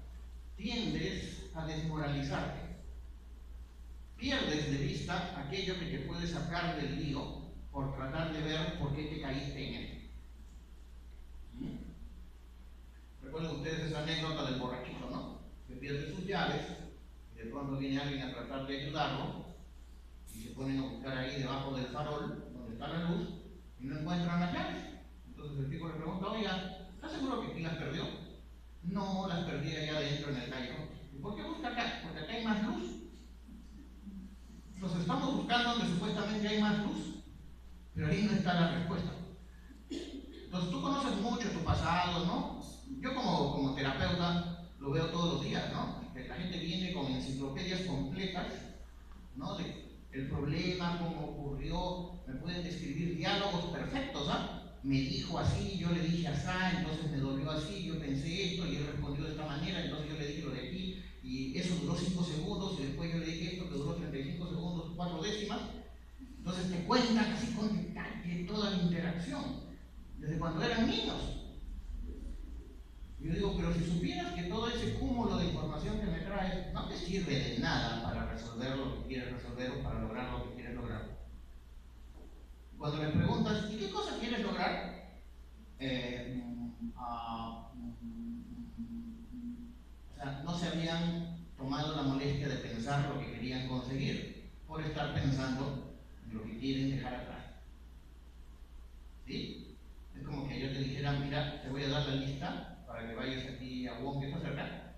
tiendes a desmoralizarte. Pierdes de vista aquello que te puede sacar del lío por tratar de ver por qué te caíste en él. Recuerden ustedes esa anécdota del borrachito, ¿no? Que pierde sus llaves y de pronto viene alguien a tratar de ayudarlo y se ponen a buscar ahí debajo del farol donde está la luz y no encuentran las llaves. Entonces el tipo le pregunta: oiga, ¿estás seguro que aquí las perdió? No, las perdí allá adentro en el callejón. ¿Y por qué busca acá? Porque acá hay más luz. Nos estamos buscando donde supuestamente hay más luz, pero ahí no está la respuesta. Entonces tú conoces mucho tu pasado, ¿no? Yo como terapeuta lo veo todos los días, ¿no? La gente viene con enciclopedias completas, ¿no? De el problema, cómo ocurrió, me pueden describir diálogos perfectos, ¿ah? Me dijo así, yo le dije así, entonces me dolió así, yo pensé esto y él respondió de esta manera, entonces yo le dije lo de aquí, y eso duró 5 segundos, y después yo le dije esto que duró 35 segundos, 4 décimas. Entonces te cuentan así con detalle toda la interacción, desde cuando eran niños. Y yo digo, pero si supieras que todo ese cúmulo de información que me traes no te sirve de nada para resolver lo que quieres resolver o para lograr lo que quieres lograr. Cuando le preguntas, ¿y qué cosa quieres lograr? O sea, no se habían tomado la molestia de pensar lo que querían conseguir por estar pensando en lo que quieren dejar atrás. ¿Sí? Es como que yo te dijera: mira, te voy a dar la lista para que vayas aquí a Wong, que está cerca,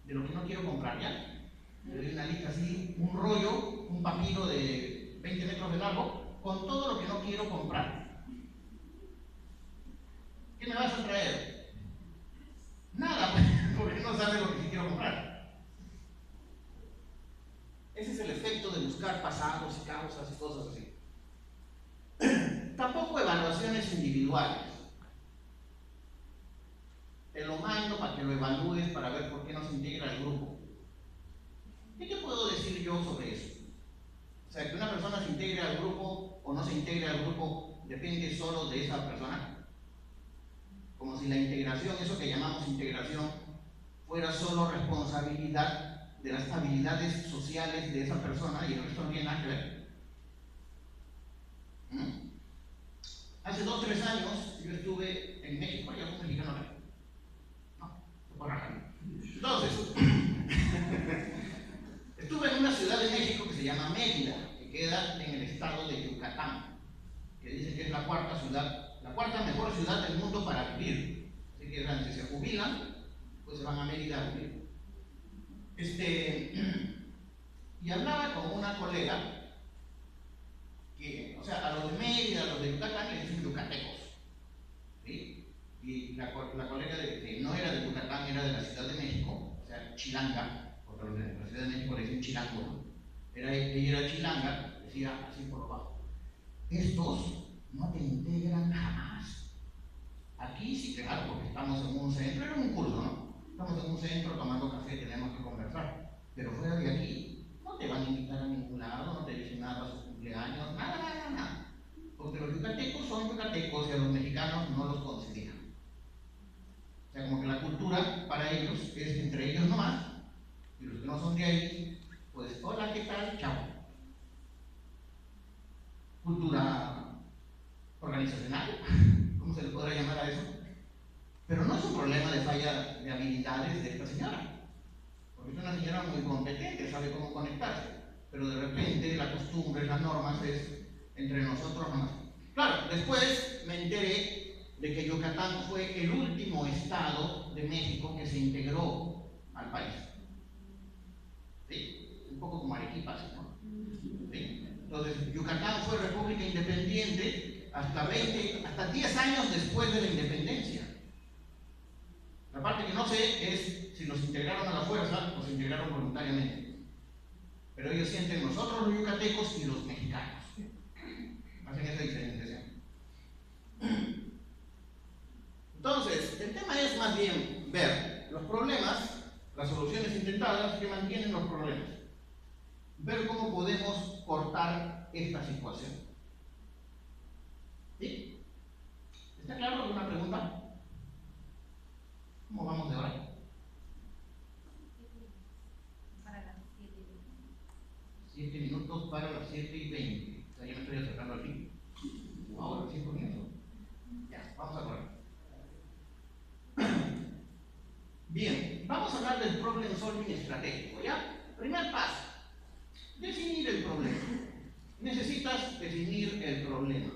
de lo que no quiero comprar ya. Te doy una lista así, un rollo, un papiro de 20 metros de largo, con todo lo que no quiero comprar. ¿Qué me vas a traer? Nada, porque no sabes lo que sí quiero comprar. Ese es el efecto de buscar pasados y causas y cosas así. Tampoco evaluaciones individuales. Te lo mando para que lo evalúes, para ver por qué no se integra al grupo. ¿Y qué puedo decir yo sobre eso? O sea, que una persona se integre al grupo o no se integre al grupo depende solo de esa persona. Como si la integración, eso que llamamos integración, fuera solo responsabilidad de las habilidades sociales de esa persona y el resto no tiene nada que ver. Hace 2 o 3 años yo estuve en México. ¿Hay algún mexicano acá? No, por acá. Entonces, estuve en una ciudad de México que se llama Mérida, que queda en el estado de Yucatán, que dicen que es la cuarta mejor ciudad del mundo para vivir. Así que si se jubilan, pues se van a Mérida a vivir. Y hablaba con una colega que, o sea, a los de Mérida, a los de Yucatán les dicen yucatecos, ¿sí? Y la colega que no era de Yucatán, era de la Ciudad de México, o sea, chilanga, porque los de la Ciudad de México le dicen chilango, ¿no? Ella era chilanga, decía así por abajo: estos no te integran jamás. Aquí sí, claro, porque estamos en un centro, era un curso, ¿no? Estamos en un centro tomando café, tenemos que conversar, pero fuera de aquí no te van a invitar a ningún lado, no te dicen nada a sus cumpleaños, nada. Porque los yucatecos son yucatecos y a los mexicanos no los consideran. O sea, como que la cultura para ellos es entre ellos nomás, y los que no son de ahí, pues hola, ¿qué tal? Chao. Cultura organizacional. una señora muy competente, sabe cómo conectarse, pero de repente la costumbre, las normas es entre nosotros nomás. Claro, después me enteré de que Yucatán fue el último estado de México que se integró al país. ¿Sí? Un poco como Arequipa, ¿no? ¿Sí? Entonces, Yucatán fue república independiente hasta 10 años después de la independencia. La parte que no sé es si los integraron a la fuerza o se integraron voluntariamente. Pero ellos sienten nosotros los yucatecos y los mexicanos. Hacen esa diferenciación. Entonces, el tema es más bien ver los problemas, las soluciones intentadas que mantienen los problemas. Ver cómo podemos cortar esta situación. ¿Sí? ¿Está claro alguna pregunta? ¿Cómo vamos de hora? Para las 7:20. 7 minutos para las 7:20. O sea, ya me estoy acercando al fin. Ahora, 5 minutos. Ya, vamos a correr. Bien, vamos a hablar del problem solving estratégico, ¿ya? Primer paso, definir el problema. Necesitas definir el problema.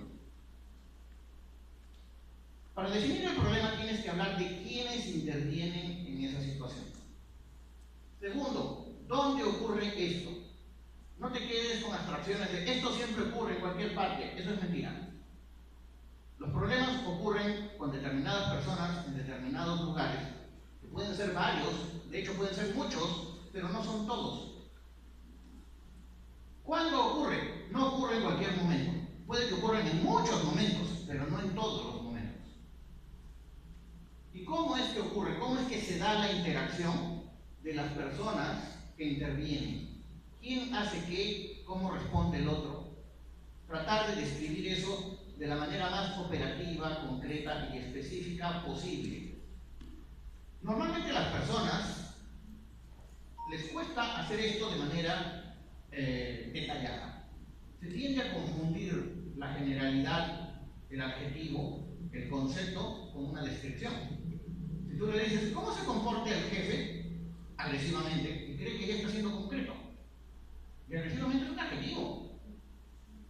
Para definir el problema tienes que hablar de quiénes intervienen en esa situación. Segundo, ¿dónde ocurre esto? No te quedes con abstracciones de esto siempre ocurre en cualquier parte, eso es mentira. Los problemas ocurren con determinadas personas en determinados lugares, que pueden ser varios, de hecho pueden ser muchos, pero no son todos. ¿Cuándo ocurre? No ocurre en cualquier momento. Puede que ocurran en muchos momentos, pero no en todos los momentos. ¿Y cómo es que ocurre? ¿Cómo es que se da la interacción de las personas que intervienen? ¿Quién hace qué? ¿Cómo responde el otro? Tratar de describir eso de la manera más operativa, concreta y específica posible. Normalmente a las personas les cuesta hacer esto de manera detallada. Se tiende a confundir la generalidad, el adjetivo, el concepto con una descripción. Si tú le dices, ¿cómo se comporta el jefe? Agresivamente, y cree que ya está siendo concreto. Y agresivamente es un adjetivo.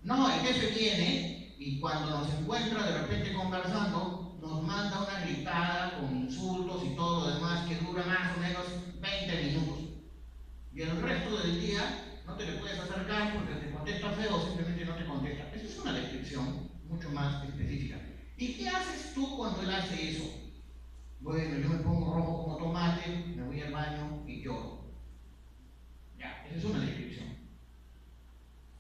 No, el jefe viene y cuando nos encuentra de repente conversando, nos manda una gritada con insultos y todo lo demás que dura más o menos 20 minutos. Y el resto del día no te le puedes acercar porque te contesta feo o simplemente no te contesta. Esa es una descripción mucho más específica. ¿Y qué haces tú cuando él hace eso? Bueno, yo me pongo rojo como tomate, me voy al baño y lloro. Ya, esa es una descripción.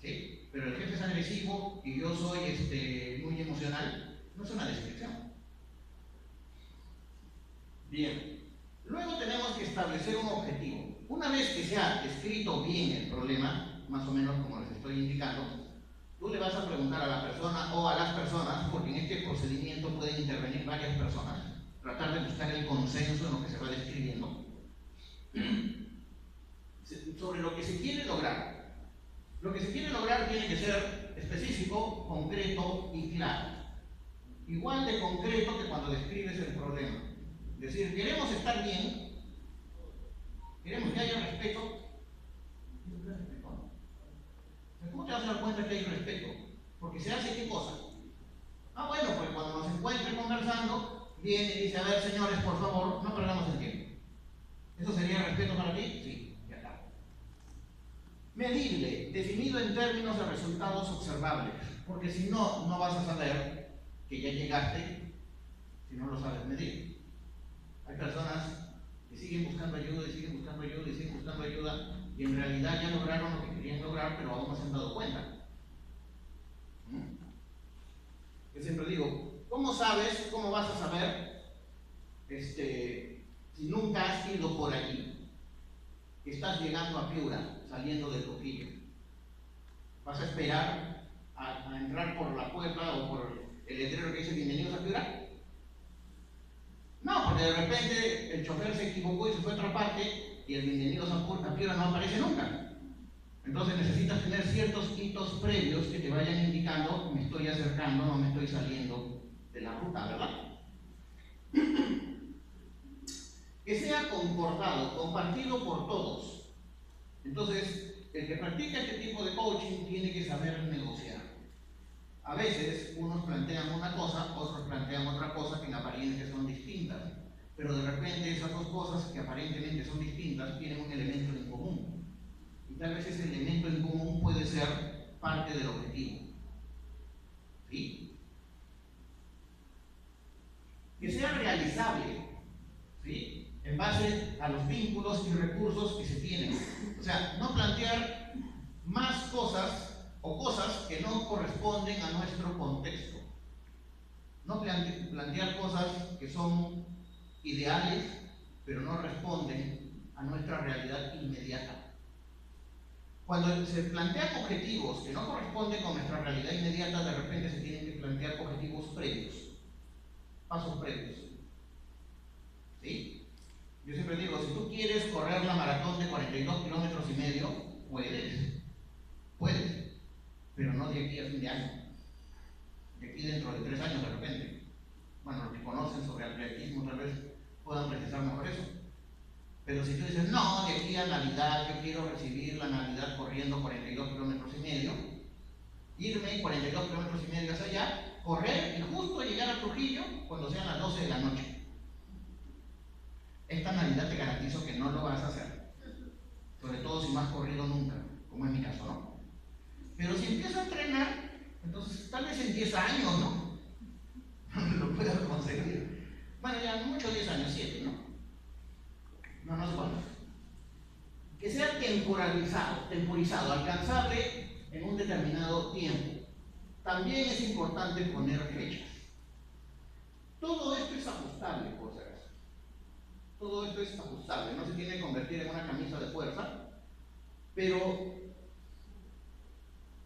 ¿Sí? Pero el jefe es agresivo y yo soy muy emocional, no es una descripción. Bien, luego tenemos que establecer un objetivo. Una vez que se ha descrito bien el problema, más o menos como les estoy indicando, tú le vas a preguntar a la persona o a las personas, porque en este procedimiento pueden intervenir varias personas, tratar de buscar el consenso en lo que se va describiendo, sobre lo que se quiere lograr. Lo que se quiere lograr tiene que ser específico, concreto y claro. Igual de concreto que cuando describes el problema. Es decir, queremos estar bien, queremos que haya respeto. ¿Cómo te vas a dar cuenta que hay respeto? Porque se hace qué cosa. Bueno, pues cuando nos encuentre conversando, viene y dice, a ver señores, por favor, no perdamos el tiempo. ¿Eso sería respeto para ti? Sí, ya está. Medible, definido en términos de resultados observables, porque si no, no vas a saber que ya llegaste si no lo sabes medir. Hay personas que siguen buscando ayuda y siguen buscando ayuda y siguen buscando ayuda y en realidad ya lograron lo que querían lograr, pero aún no se han dado cuenta. Yo siempre digo, ¿cómo sabes, cómo vas a saber si nunca has ido por allí? Que estás llegando a Piura, saliendo de Trujillo. ¿Vas a esperar a entrar por la puerta o por el letrero que dice bienvenidos a Piura? No, porque de repente el chofer se equivocó y se fue a otra parte y el bienvenidos a Piura no aparece nunca. Entonces necesitas tener ciertos hitos previos que te vayan indicando me estoy acercando, no me estoy saliendo de la ruta, ¿verdad? Que sea concordado, compartido por todos. Entonces, el que practica este tipo de coaching tiene que saber negociar. A veces unos plantean una cosa, otros plantean otra cosa que en apariencia son distintas, pero de repente esas dos cosas que aparentemente son distintas tienen un elemento en común. Y tal vez ese elemento en común puede ser parte del objetivo. ¿Sí? Que sea realizable, ¿sí?, en base a los vínculos y recursos que se tienen. O sea, no plantear más cosas o cosas que no corresponden a nuestro contexto. No plantear cosas que son ideales, pero no responden a nuestra realidad inmediata. Cuando se plantean objetivos que no corresponden con nuestra realidad inmediata, de repente se tienen que plantear objetivos previos, pasos previos. ¿Sí? Yo siempre digo, si tú quieres correr la maratón de 42 kilómetros y medio, puedes, pero no de aquí a fin de año, de aquí dentro de 3 años de repente. Bueno, los que conocen sobre atletismo tal vez puedan precisar mejor eso. Pero si tú dices, no, de aquí a Navidad, yo quiero recibir la Navidad corriendo 42 kilómetros y medio, irme 42 kilómetros y medio hacia allá, correr y justo llegar a Trujillo cuando sean las 12 de la noche. Esta Navidad te garantizo que no lo vas a hacer, sobre todo si no has corrido nunca, como es mi caso, ¿no? Pero si empiezo a entrenar, entonces tal vez en 10 años, ¿no? Lo puedo conseguir. Bueno, ya mucho 10 años, 7, ¿no? No sé cuánto. Que sea temporizado, alcanzable en un determinado tiempo. También es importante poner fechas. Todo esto es ajustable, por si acaso. Todo esto es ajustable, no se tiene que convertir en una camisa de fuerza, pero,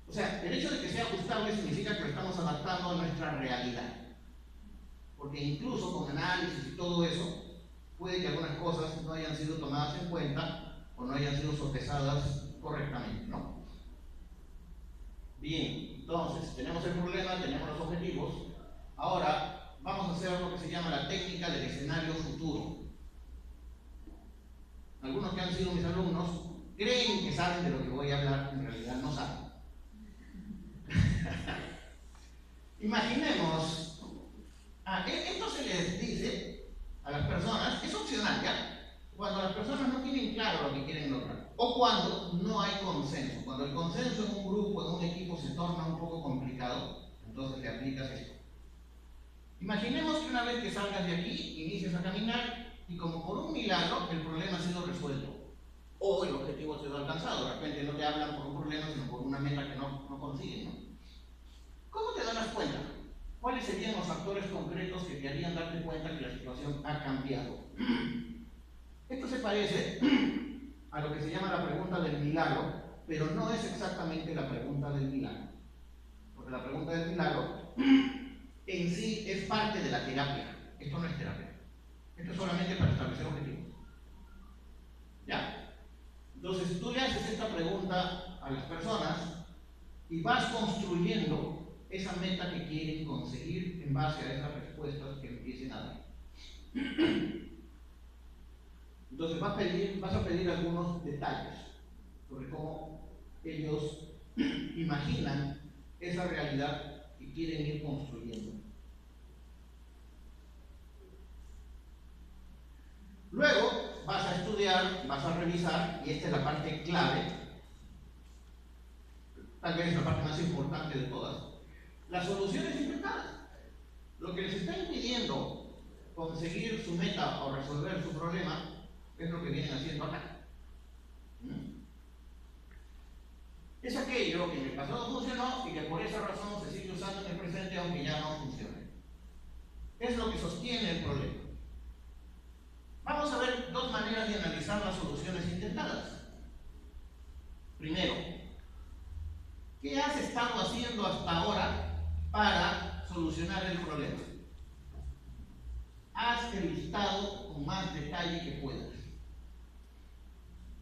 o sea, el hecho de que sea ajustable significa que lo estamos adaptando a nuestra realidad. Porque incluso con análisis y todo eso, puede que algunas cosas no hayan sido tomadas en cuenta o no hayan sido sopesadas correctamente, ¿no? Bien, entonces, tenemos el problema, tenemos los objetivos. Ahora, vamos a hacer lo que se llama la técnica del escenario futuro. Algunos que han sido mis alumnos creen que saben de lo que voy a hablar, en realidad no saben. Imaginemos, esto se les dice a las personas, es opcional, ¿ya? Cuando las personas no tienen claro lo que quieren lograr, o cuando no hay consenso. Cuando el consenso en un grupo, en un equipo, se torna un poco complicado, entonces le aplicas esto. Imaginemos que una vez que salgas de aquí, inicias a caminar, y como por un milagro el problema ha sido resuelto, o el objetivo ha sido alcanzado. De repente no te hablan por un problema, sino por una meta que no consiguen, ¿no? ¿Cómo te das cuenta? ¿Cuáles serían los factores concretos que te harían darte cuenta que la situación ha cambiado? Esto se parece a lo que se llama la pregunta del milagro, pero no es exactamente la pregunta del milagro. Porque la pregunta del milagro en sí es parte de la terapia. Esto no es terapia. Esto es solamente para establecer objetivos. ¿Ya? Entonces tú le haces esta pregunta a las personas y vas construyendo esa meta que quieren conseguir en base a esas respuestas que empiecen a dar. Entonces vas a pedir algunos detalles sobre cómo ellos imaginan esa realidad que quieren ir construyendo. Luego vas a estudiar, vas a revisar, y esta es la parte clave, tal vez es la parte más importante de todas, las soluciones intentadas. Lo que les está impidiendo conseguir su meta o resolver su problema es lo que vienen haciendo acá. Es aquello que en el pasado funcionó y que por esa razón se sigue usando en el presente aunque ya no funcione. Es lo que sostiene el problema. Vamos a ver dos maneras de analizar las soluciones intentadas. Primero, ¿qué has estado haciendo hasta ahora para solucionar el problema? Haz el listado con más detalle que puedas.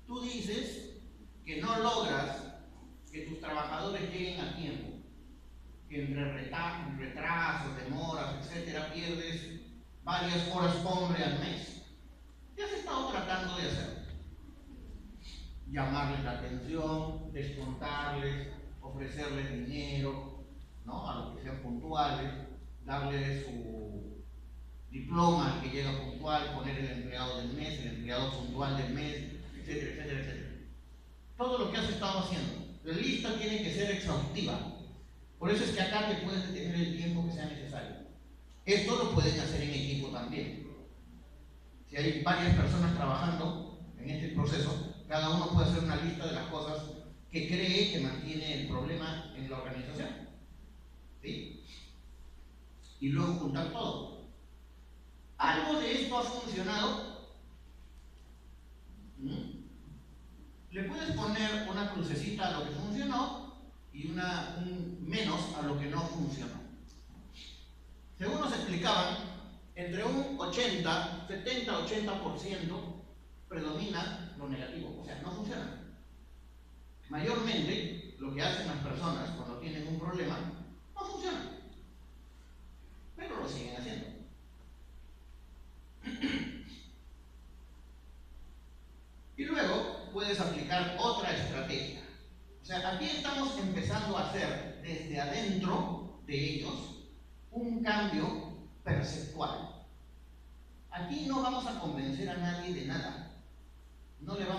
Tú dices que no logras que tus trabajadores lleguen a tiempo, que entre retrasos, demoras, etcétera, pierdes varias horas hombre al mes. ¿Qué has estado tratando de hacer? llamarles la atención, descontarles, ofrecerles dinero, ¿no? A los que sean puntuales, darles su diploma al que llega puntual, poner el empleado del mes, el empleado puntual del mes, etcétera, etcétera, etcétera. Todo lo que has estado haciendo. La lista tiene que ser exhaustiva. Por eso es que acá te puedes detener el tiempo que sea necesario. Esto lo pueden hacer en equipo también. Si hay varias personas trabajando en este proceso, cada uno puede hacer una lista de las cosas que cree que mantiene el problema en la organización. ¿Sí? Y luego juntar todo. ¿Algo de esto ha funcionado? Le puedes poner una crucecita a lo que funcionó y un menos a lo que no funcionó. Según nos explicaban, entre un 70-80% predomina lo negativo, o sea, no funciona. Mayormente, lo que hacen las personas cuando tienen un problema, no funciona, pero lo siguen haciendo. Y luego puedes aplicar otra estrategia. O sea, aquí estamos empezando a hacer desde adentro de ellos un cambio perceptual. Aquí no vamos a convencer a nadie de nada. No le vamos